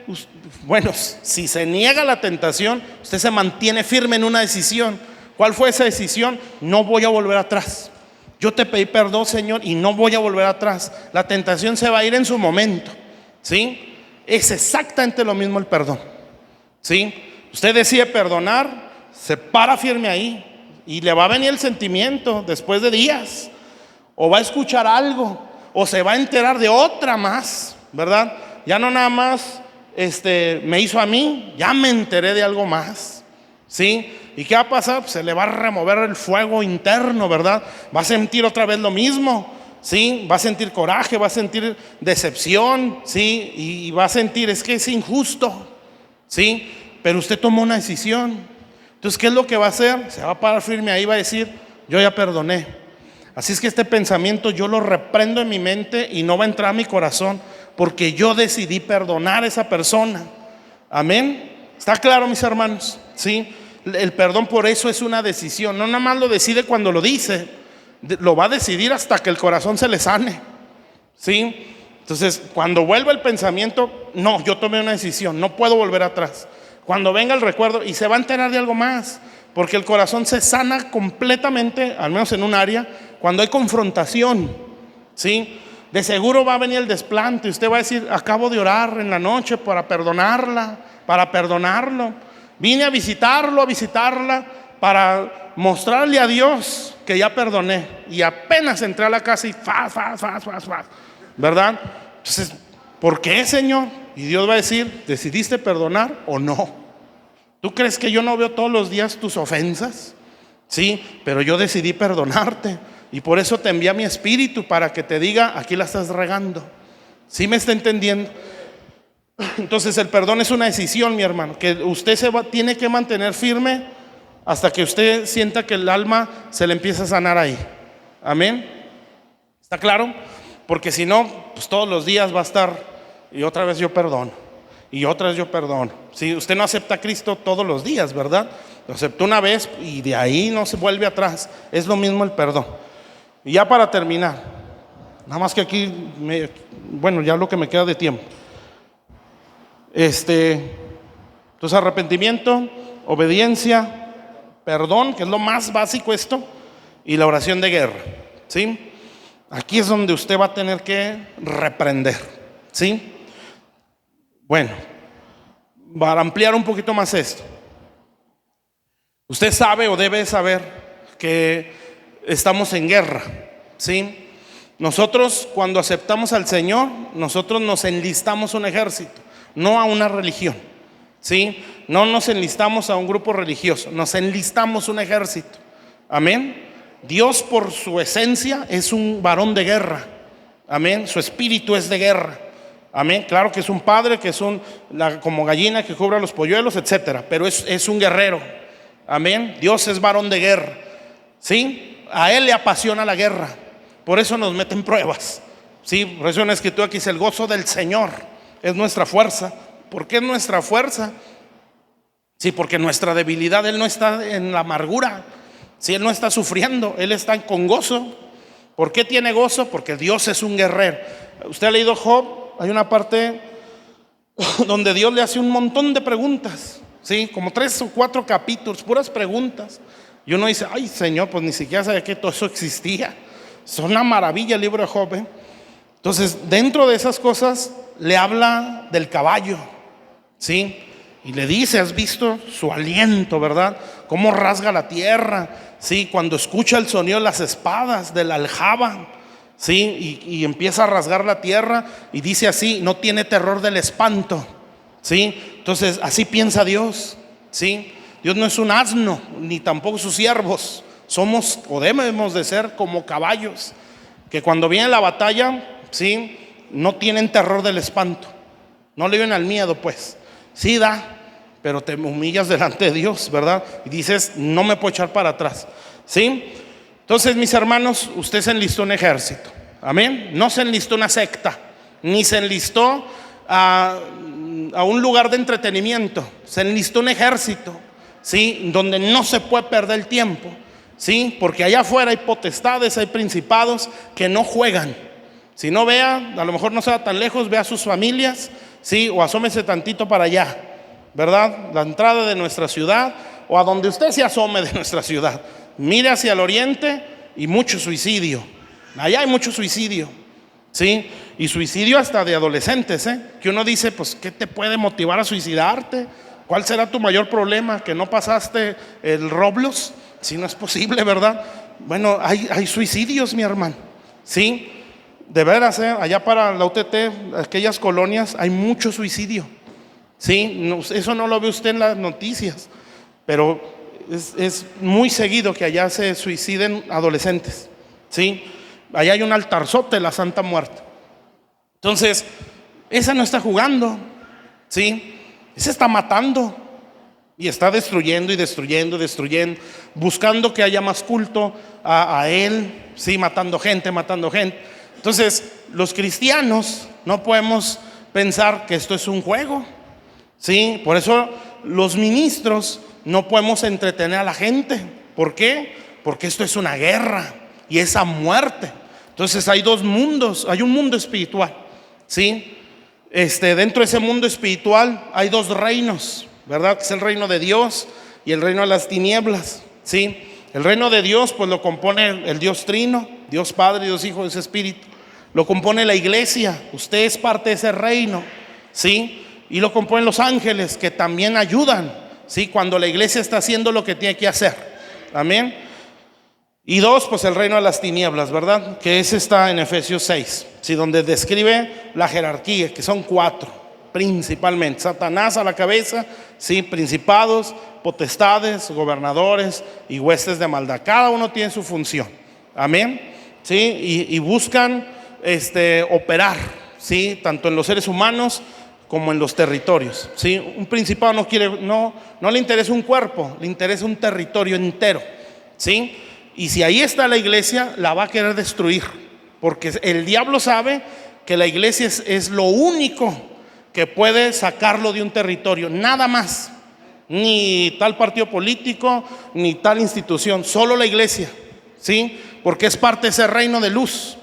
Bueno, si se niega a la tentación, usted se mantiene firme en una decisión. ¿Cuál fue esa decisión? No voy a volver atrás. Yo te pedí perdón, Señor, y no voy a volver atrás. La tentación se va a ir en su momento, ¿sí? Es exactamente lo mismo el perdón, ¿sí? Usted decide perdonar, se para firme ahí y le va a venir el sentimiento después de días, o va a escuchar algo, o se va a enterar de otra más, ¿verdad? Ya no nada más me hizo a mí, ya me enteré de algo más, ¿sí? ¿Y qué va a pasar? Pues se le va a remover el fuego interno, ¿verdad? Va a sentir otra vez lo mismo, ¿sí? Va a sentir coraje, va a sentir decepción, ¿sí? Y va a sentir, es que es injusto, ¿sí? Pero usted tomó una decisión. Entonces, ¿qué es lo que va a hacer? Se va a parar firme ahí, va a decir, yo ya perdoné. Así es que este pensamiento yo lo reprendo en mi mente y no va a entrar a mi corazón, porque yo decidí perdonar a esa persona. Amén. ¿Está claro, mis hermanos? ¿Sí? El perdón por eso es una decisión. No nada más lo decide cuando lo dice, lo va a decidir hasta que el corazón se le sane, ¿sí? Entonces, cuando vuelva el pensamiento, no, yo tomé una decisión, no puedo volver atrás. Cuando venga el recuerdo, y se va a enterar de algo más, porque el corazón se sana completamente, al menos en un área, cuando hay confrontación, ¿sí? de seguro va a venir el desplante. Usted va a decir: acabo de orar en la noche para perdonarla, para perdonarlo. Vine a visitarlo, a visitarla, para mostrarle a Dios que ya perdoné. Y apenas entré a la casa y ¿verdad? Entonces, ¿por qué, Señor? Y Dios va a decir: ¿decidiste perdonar o no? ¿Tú crees que yo no veo todos los días tus ofensas? Sí, pero yo decidí perdonarte. Y por eso te envía mi espíritu, para que te diga: aquí la estás regando. ¿Sí me está entendiendo? Entonces el perdón es una decisión, mi hermano, que usted tiene que mantener firme hasta que usted sienta que el alma se le empieza a sanar ahí. Amén. ¿Está claro? Porque si no, pues todos los días va a estar: y otra vez yo perdono, y otra vez yo perdono. Si usted no acepta a Cristo todos los días, ¿verdad? Lo aceptó una vez y de ahí no se vuelve atrás. Es lo mismo el perdón. Y ya para terminar, nada más que aquí, bueno, ya lo que me queda de tiempo. Entonces, arrepentimiento, obediencia, perdón, que es lo más básico esto, y la oración de guerra, ¿sí? Aquí es donde usted va a tener que reprender, ¿sí? Bueno, para ampliar un poquito más esto, usted sabe o debe saber que estamos en guerra, ¿sí? Nosotros, cuando aceptamos al Señor, nosotros nos enlistamos a un ejército, no a una religión, ¿sí? No nos enlistamos a un grupo religioso, nos enlistamos un ejército. Amén. Dios, por su esencia, es un varón de guerra. Amén. Su espíritu es de guerra. Amén. Claro que es un padre, que es como gallina que cubre a los polluelos, etcétera, pero es un guerrero. Amén. Dios es varón de guerra, ¿sí? A Él le apasiona la guerra. Por eso nos meten pruebas, ¿sí? Por eso en la escritura aquí dice: el gozo del Señor es nuestra fuerza. ¿Por qué es nuestra fuerza? Sí, porque nuestra debilidad, Él no está en la amargura. Si Él no está sufriendo, Él está con gozo. ¿Por qué tiene gozo? Porque Dios es un guerrero. Usted ha leído Job, hay una parte donde Dios le hace un montón de preguntas, ¿sí? Como 3 o 4 capítulos, puras preguntas. Y uno dice: ay, Señor, pues ni siquiera sabía que todo eso existía. Es una maravilla el libro de Job, ¿eh? Entonces, dentro de esas cosas le habla del caballo, ¿sí? Y le dice: has visto su aliento, ¿verdad? Cómo rasga la tierra, ¿sí? Cuando escucha el sonido de las espadas, de la aljaba, ¿sí? Y empieza a rasgar la tierra, y dice así: no tiene terror del espanto, ¿sí? Entonces, así piensa Dios, ¿sí? Dios no es un asno, ni tampoco sus siervos. Somos, o debemos de ser, como caballos, que cuando viene la batalla, ¿sí?, no tienen terror del espanto, no le viven al miedo, pues. Sí da, pero te humillas delante de Dios, ¿verdad? Y dices: no me puedo echar para atrás, ¿sí? Entonces, mis hermanos, usted se enlistó un ejército. Amén. No se enlistó una secta, ni se enlistó a un lugar de entretenimiento. Se enlistó un ejército, ¿sí?, donde no se puede perder el tiempo, ¿sí? Porque allá afuera hay potestades, hay principados que no juegan. Si no, vea, a lo mejor no se va tan lejos, vea a sus familias, ¿sí? O asómese tantito para allá, ¿verdad? La entrada de nuestra ciudad, o a donde usted se asome de nuestra ciudad. Mire hacia el oriente y mucho suicidio. Allá hay mucho suicidio, ¿sí? Y suicidio hasta de adolescentes, ¿eh? Que uno dice: pues, ¿qué te puede motivar a suicidarte? ¿Cuál será tu mayor problema? ¿Que no pasaste el Roblox? Si no es posible, ¿verdad? Bueno, hay suicidios, mi hermano, ¿sí? De veras, allá para la UTT, aquellas colonias, hay mucho suicidio, ¿sí? No, eso no lo ve usted en las noticias, pero es muy seguido que allá se suiciden adolescentes, ¿sí? Allá hay un altarzote de la Santa Muerte. Entonces, esa no está jugando, ¿sí? Esa está matando. Y está destruyendo y destruyendo y destruyendo, buscando que haya más culto a Él, ¿sí? Matando gente, matando gente. Entonces, los cristianos no podemos pensar que esto es un juego, ¿sí? Por eso los ministros no podemos entretener a la gente. ¿Por qué? Porque esto es una guerra y es a muerte. Entonces hay dos mundos, hay un mundo espiritual, ¿sí? Dentro de ese mundo espiritual hay dos reinos, ¿verdad? Que es el reino de Dios y el reino de las tinieblas, ¿sí? El reino de Dios pues lo compone el Dios Trino, Dios Padre, Dios Hijo, Dios Espíritu. lo compone la iglesia, usted es parte de ese reino, ¿sí? Y lo componen los ángeles que también ayudan, ¿sí? Cuando la iglesia está haciendo lo que tiene que hacer, amén. Y dos, pues el reino de las tinieblas, ¿verdad? Que ese está en Efesios 6, ¿sí? Donde describe la jerarquía, que son 4 principalmente: Satanás a la cabeza, ¿sí? Principados, potestades, gobernadores y huestes de maldad. Cada uno tiene su función, amén, ¿sí? Y buscan operar, ¿sí? Tanto en los seres humanos como en los territorios, ¿sí? Un principado no le interesa un cuerpo, le interesa un territorio entero, ¿sí? Y si ahí está la iglesia, la va a querer destruir, porque el diablo sabe que la iglesia es lo único que puede sacarlo de un territorio, nada más. Ni tal partido político, ni tal institución, solo la iglesia, ¿sí? Porque es parte de ese reino de luz,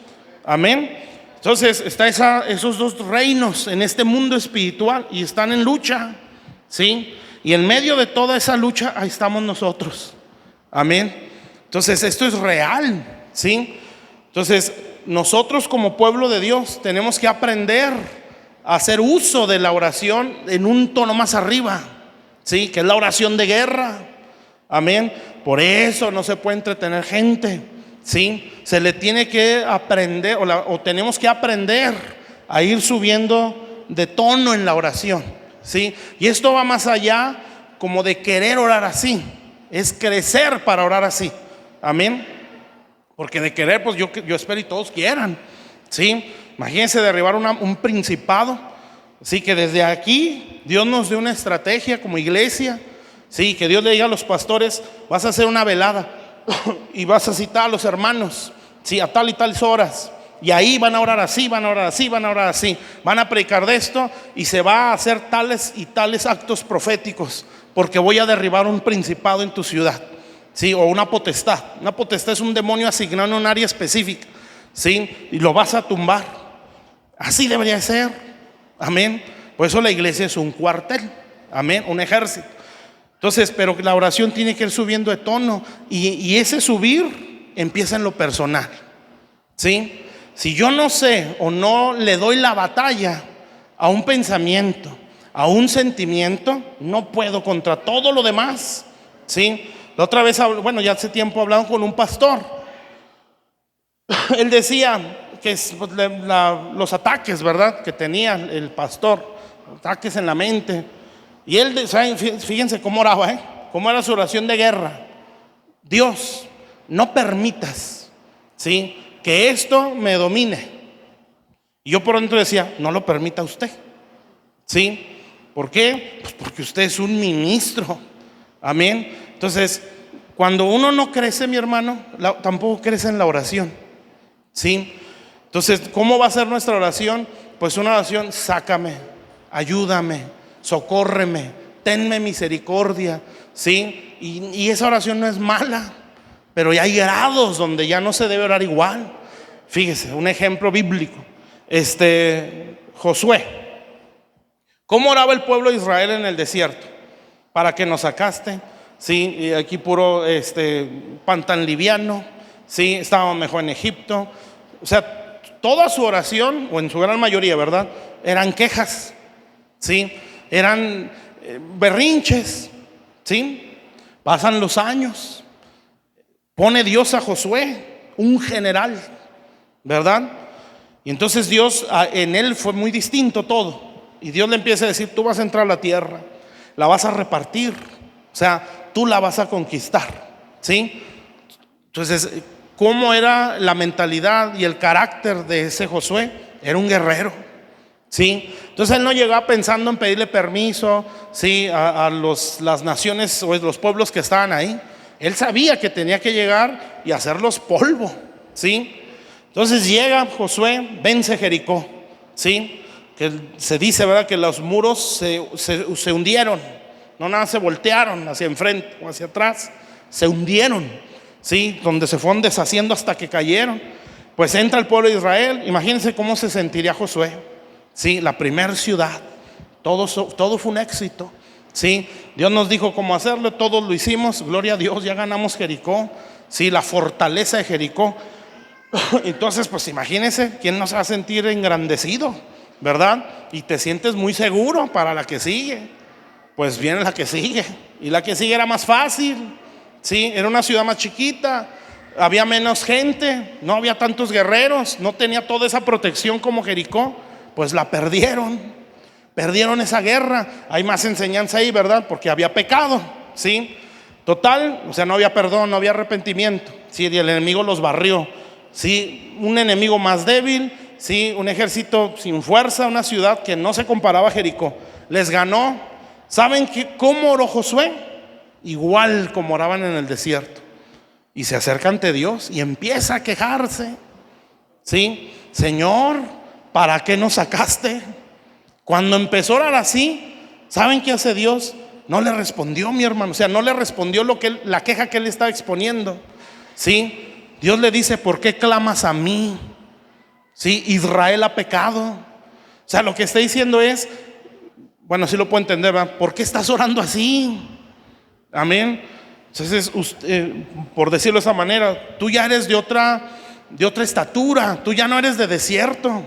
amén. Entonces está esos dos reinos en este mundo espiritual y están en lucha, ¿sí? Y en medio de toda esa lucha, ahí estamos nosotros, amén. Entonces esto es real, ¿sí? Entonces nosotros como pueblo de Dios tenemos que aprender a hacer uso de la oración en un tono más arriba, ¿sí? Que es la oración de guerra, amén. Por eso no se puede entretener gente, ¿sí? Se le tiene que aprender o tenemos que aprender a ir subiendo de tono en la oración, ¿sí? Y esto va más allá como de querer orar así, es crecer para orar así, amén. Porque de querer, pues yo espero y todos quieran, ¿sí? Imagínense derribar un principado, ¿sí? Que desde aquí Dios nos dé una estrategia como iglesia, ¿sí? Que Dios le diga a los pastores: vas a hacer una velada y vas a citar a los hermanos, ¿sí? A tal y tales horas, y ahí van a orar así, van a orar así, van a orar así, van a predicar de esto y se va a hacer tales y tales actos proféticos, porque voy a derribar un principado en tu ciudad, ¿sí? O una potestad. Una potestad es un demonio asignado en un área específica, ¿sí? Y lo vas a tumbar. Así debería ser, amén. Por eso la iglesia es un cuartel, amén, un ejército. Entonces, pero la oración tiene que ir subiendo de tono, y ese subir empieza en lo personal, ¿sí? Si yo no sé o no le doy la batalla a un pensamiento, a un sentimiento, no puedo contra todo lo demás, ¿sí? La otra vez, bueno, ya hace tiempo hablaba con un pastor. Él decía que los ataques, ¿verdad?, que tenía el pastor, ataques en la mente. Y él, fíjense cómo oraba, cómo era su oración de guerra: Dios, no permitas, ¿sí?, que esto me domine. Y yo por dentro decía: no lo permita usted, ¿sí? ¿Por qué? Pues porque usted es un ministro, amén. Entonces, cuando uno no crece, mi hermano, tampoco crece en la oración, ¿sí? Entonces, ¿cómo va a ser nuestra oración? Pues una oración: sácame, ayúdame, socórreme, tenme misericordia, ¿sí? Y esa oración no es mala, pero ya hay grados donde ya no se debe orar igual. Fíjese, un ejemplo bíblico: Josué. ¿Cómo oraba el pueblo de Israel en el desierto? Para que nos sacaste, ¿sí? Y aquí puro pan tan liviano, ¿sí? Estábamos mejor en Egipto. O sea, toda su oración, o en su gran mayoría, ¿verdad?, eran quejas, ¿sí? Eran berrinches, ¿sí? Pasan los años, pone Dios a Josué, un general, ¿verdad? Y entonces Dios, en él fue muy distinto todo. Y Dios le empieza a decir: tú vas a entrar a la tierra, la vas a repartir, o sea, tú la vas a conquistar, ¿sí? Entonces, ¿cómo era la mentalidad y el carácter de ese Josué? Era un guerrero, ¿sí? Entonces él no llegaba pensando en pedirle permiso, ¿sí?, a las naciones o los pueblos que estaban ahí. Él sabía que tenía que llegar y hacerlos polvo, ¿sí? Entonces llega Josué, vence Jericó, ¿sí? Que se dice, ¿verdad?, que los muros se hundieron, no nada se voltearon hacia enfrente o hacia atrás, se hundieron, ¿sí? Donde se fueron deshaciendo hasta que cayeron. Pues entra el pueblo de Israel. Imagínense cómo se sentiría Josué, ¿sí? La primera ciudad, todo fue un éxito, ¿sí? Dios nos dijo cómo hacerlo, todos lo hicimos, gloria a Dios, ya ganamos Jericó, ¿sí? La fortaleza de Jericó. Entonces, pues imagínense, ¿quién no se va a sentir engrandecido, verdad? Y te sientes muy seguro para la que sigue. Pues viene la que sigue. Y la que sigue era más fácil, ¿sí? Era una ciudad más chiquita, había menos gente, no había tantos guerreros, no tenía toda esa protección como Jericó. Pues la perdieron esa guerra. Hay más enseñanza ahí, ¿verdad? Porque había pecado, ¿sí? Total, o sea, no había perdón, no había arrepentimiento, ¿sí? Y el enemigo los barrió, ¿sí? Un enemigo más débil, ¿sí? Un ejército sin fuerza, una ciudad que no se comparaba a Jericó, les ganó. ¿Saben cómo oró Josué? Igual como oraban en el desierto. Y se acerca ante Dios y empieza a quejarse, ¿sí? Señor, ¿para qué nos sacaste? Cuando empezó a orar así, ¿saben qué hace Dios? No le respondió, mi hermano. O sea, no le respondió la queja que él estaba exponiendo, ¿sí? Dios le dice: ¿por qué clamas a mí? ¿Sí? Israel ha pecado. O sea, lo que está diciendo es, bueno, sí lo puedo entender, ¿verdad? ¿Por qué estás orando así? Amén. Entonces, por decirlo de esa manera, tú ya eres de otra estatura. Tú ya no eres de desierto.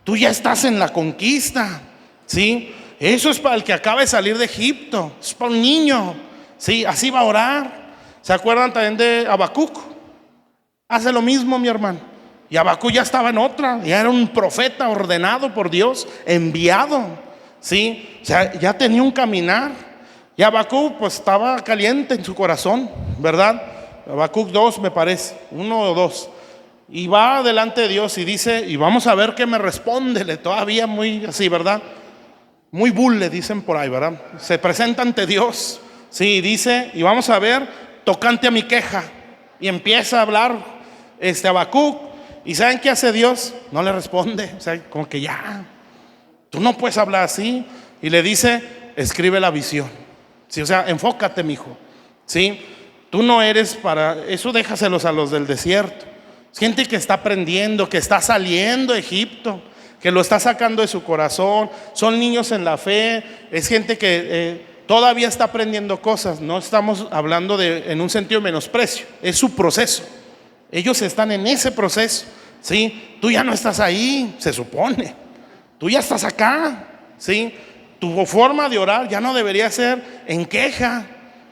Tú ya estás en la conquista, ¿sí? Eso es para el que acaba de salir de Egipto. Es para un niño, ¿sí? Así va a orar. ¿Se acuerdan también de Habacuc? Hace lo mismo, mi hermano. Y Habacuc ya estaba en otra. Ya era un profeta ordenado por Dios, enviado, ¿sí? O sea, ya tenía un caminar. Y Habacuc pues estaba caliente en su corazón, ¿verdad? Habacuc 2 me parece, 1 o 2. Y va delante de Dios y dice: y vamos a ver qué me responde. Todavía muy así, ¿verdad? Muy bull, le dicen por ahí, ¿verdad? Se presenta ante Dios, sí, dice: y vamos a ver tocante a mi queja. Y empieza a hablar Habacuc. ¿Y saben qué hace Dios? No le responde. O sea, como que ya, tú no puedes hablar así. Y le dice: escribe la visión, sí, o sea, enfócate, mijo, sí. Tú no eres para eso, déjaselos a los del desierto. Es gente que está aprendiendo, que está saliendo de Egipto, que lo está sacando de su corazón. Son niños en la fe. Es gente que todavía está aprendiendo cosas. No estamos hablando en un sentido de menosprecio. Es su proceso. Ellos están en ese proceso, ¿sí? Tú ya no estás ahí, se supone. Tú ya estás acá, ¿sí? Tu forma de orar ya no debería ser en queja,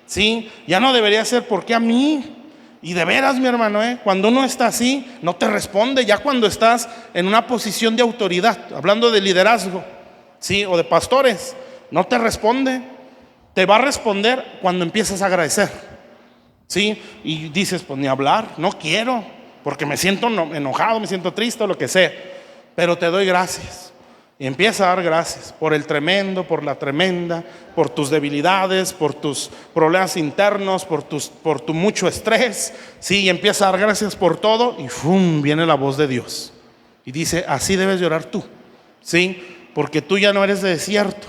¿sí? Ya no debería ser ¿por qué a mí? Y de veras, mi hermano, cuando uno está así, no te responde. Ya cuando estás en una posición de autoridad, hablando de liderazgo, ¿sí? O de pastores, no te responde. Te va a responder cuando empiezas a agradecer, ¿sí? Y dices: pues ni hablar, no quiero, porque me siento enojado, me siento triste o lo que sea, pero te doy gracias. Y empieza a dar gracias por el tremendo, por la tremenda, por tus debilidades, por tus problemas internos, por tu mucho estrés, ¿sí? Y empieza a dar gracias por todo. Y ¡fum! Viene la voz de Dios y dice: así debes de orar tú, ¿sí? Porque tú ya no eres de desierto,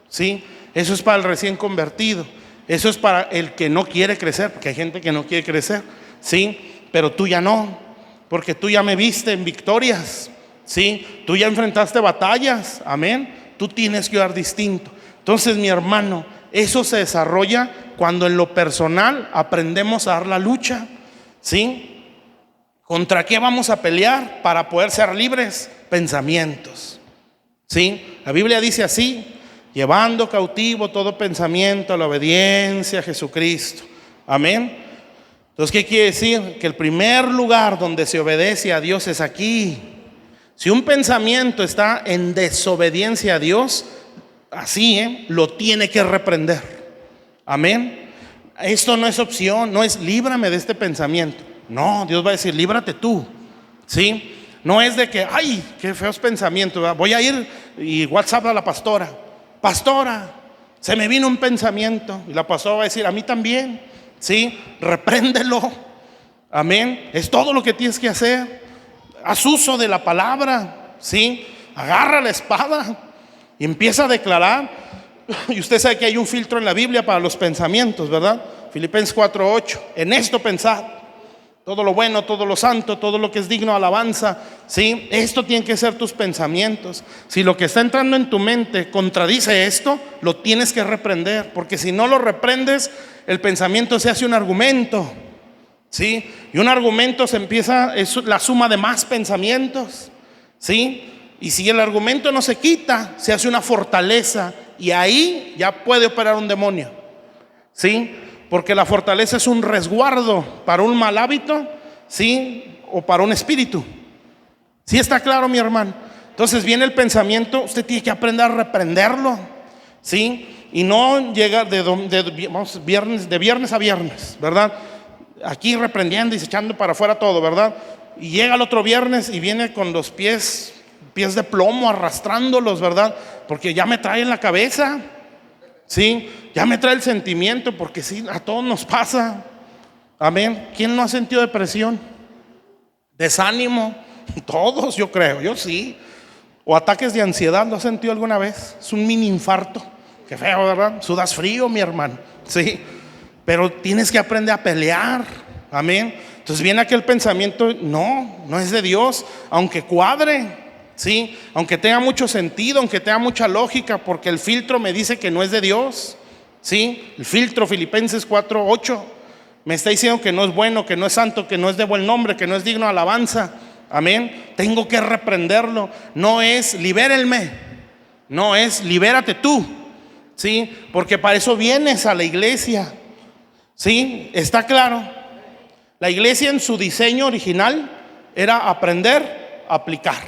¿sí? Eso es para el recién convertido. Eso es para el que no quiere crecer, porque hay gente que no quiere crecer, ¿sí? Pero tú ya no, porque tú ya me viste en victorias, ¿sí? Tú ya enfrentaste batallas, amén. Tú tienes que orar distinto. Entonces, mi hermano, eso se desarrolla cuando en lo personal aprendemos a dar la lucha, ¿sí? ¿Contra qué vamos a pelear para poder ser libres? Pensamientos, ¿sí? La Biblia dice así: llevando cautivo todo pensamiento a la obediencia a Jesucristo, amén. Entonces, ¿qué quiere decir? Que el primer lugar donde se obedece a Dios es aquí. Si un pensamiento está en desobediencia a Dios, así, lo tiene que reprender. Amén. Esto no es opción, no es líbrame de este pensamiento. No, Dios va a decir: líbrate tú, ¿sí? No es de que, ay, qué feos pensamientos, ¿verdad? Voy a ir y WhatsApp a la pastora: pastora, se me vino un pensamiento. Y la pastora va a decir: a mí también, ¿sí? Repréndelo. Amén. Es todo lo que tienes que hacer. Haz uso de la palabra, ¿sí? Agarra la espada y empieza a declarar. Y usted sabe que hay un filtro en la Biblia para los pensamientos, ¿verdad? Filipenses 4:8. En esto pensad: todo lo bueno, todo lo santo, todo lo que es digno de alabanza, ¿sí? Esto tiene que ser tus pensamientos. Si lo que está entrando en tu mente contradice esto, lo tienes que reprender, porque si no lo reprendes, el pensamiento se hace un argumento, ¿sí? Y un argumento es la suma de más pensamientos, ¿sí? Y si el argumento no se quita, se hace una fortaleza y ahí ya puede operar un demonio, ¿sí? Porque la fortaleza es un resguardo para un mal hábito, ¿sí? O para un espíritu. ¿Sí está claro, mi hermano? Entonces viene el pensamiento, usted tiene que aprender a reprenderlo, ¿sí? Y no llegar de viernes a viernes, ¿verdad? Aquí reprendiendo y echando para afuera todo, ¿verdad? Y llega el otro viernes y viene con los pies de plomo, arrastrándolos, ¿verdad? Porque ya me trae en la cabeza, ¿sí? Ya me trae el sentimiento, porque sí, a todos nos pasa. Amén. ¿Quién no ha sentido depresión? Desánimo. Todos, yo creo, yo sí. O ataques de ansiedad, ¿lo has sentido alguna vez? Es un mini infarto. Qué feo, ¿verdad? Sudas frío, mi hermano. Sí. Pero tienes que aprender a pelear. Amén. Entonces viene aquel pensamiento, no es de Dios, aunque cuadre, ¿sí? Aunque tenga mucho sentido, aunque tenga mucha lógica, porque el filtro me dice que no es de Dios, ¿sí? El filtro, Filipenses 4:8, me está diciendo que no es bueno, que no es santo, que no es de buen nombre, que no es digno de alabanza. Amén. Tengo que reprenderlo. No es libérenme, no es libérate tú, ¿sí? Porque para eso vienes a la iglesia, ¿sí? ¿Está claro? La iglesia en su diseño original era aprender a aplicar,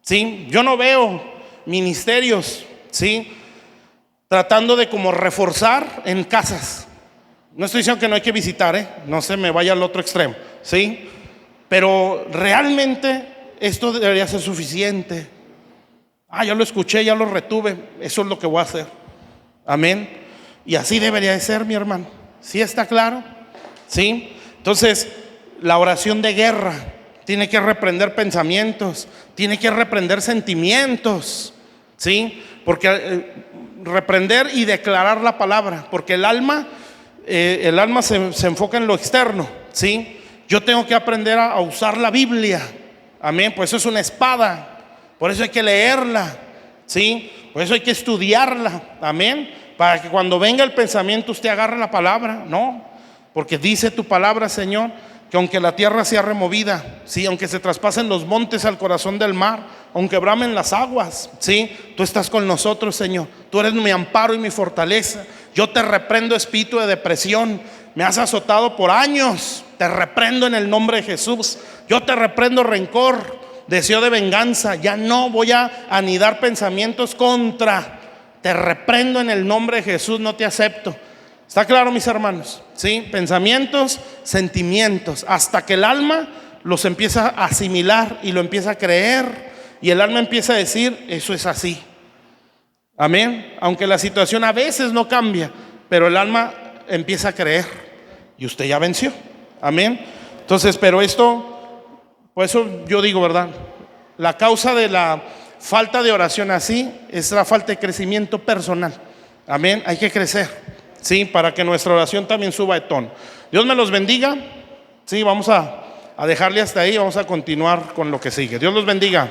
¿sí? Yo no veo ministerios, ¿sí?, tratando de como reforzar en casas. No estoy diciendo que no hay que visitar, no se me vaya al otro extremo, ¿sí? Pero realmente esto debería ser suficiente. Ya lo escuché, ya lo retuve, eso es lo que voy a hacer. Amén. Y así debería de ser, mi hermano. ¿Sí está claro? ¿Sí? Entonces, la oración de guerra tiene que reprender pensamientos, tiene que reprender sentimientos, ¿sí? Porque reprender y declarar la palabra, porque el alma se enfoca en lo externo, ¿sí? Yo tengo que aprender a usar la Biblia, amén. Pues eso es una espada, por eso hay que leerla, ¿sí? Por eso hay que estudiarla, amén. Para que cuando venga el pensamiento usted agarre la palabra, no. Porque dice tu palabra, Señor, que aunque la tierra sea removida, sí, aunque se traspasen los montes al corazón del mar, aunque bramen las aguas, sí, tú estás con nosotros, Señor. Tú eres mi amparo y mi fortaleza. Yo te reprendo, espíritu de depresión. Me has azotado por años. Te reprendo en el nombre de Jesús. Yo te reprendo rencor, deseo de venganza. Ya no voy a anidar pensamientos contra. Te reprendo en el nombre de Jesús. No te acepto. ¿Está claro, mis hermanos? ¿Sí? Pensamientos, sentimientos, hasta que el alma los empieza a asimilar y lo empieza a creer, y el alma empieza a decir, eso es así. Amén. Aunque la situación a veces no cambia, pero el alma empieza a creer y usted ya venció. Amén. Entonces, pero esto, por eso yo digo, ¿verdad? La causa de la falta de oración así es la falta de crecimiento personal. Amén. Hay que crecer. Sí, para que nuestra oración también suba de tono. Dios me los bendiga. Sí, vamos a dejarle hasta ahí. Vamos a continuar con lo que sigue. Dios los bendiga.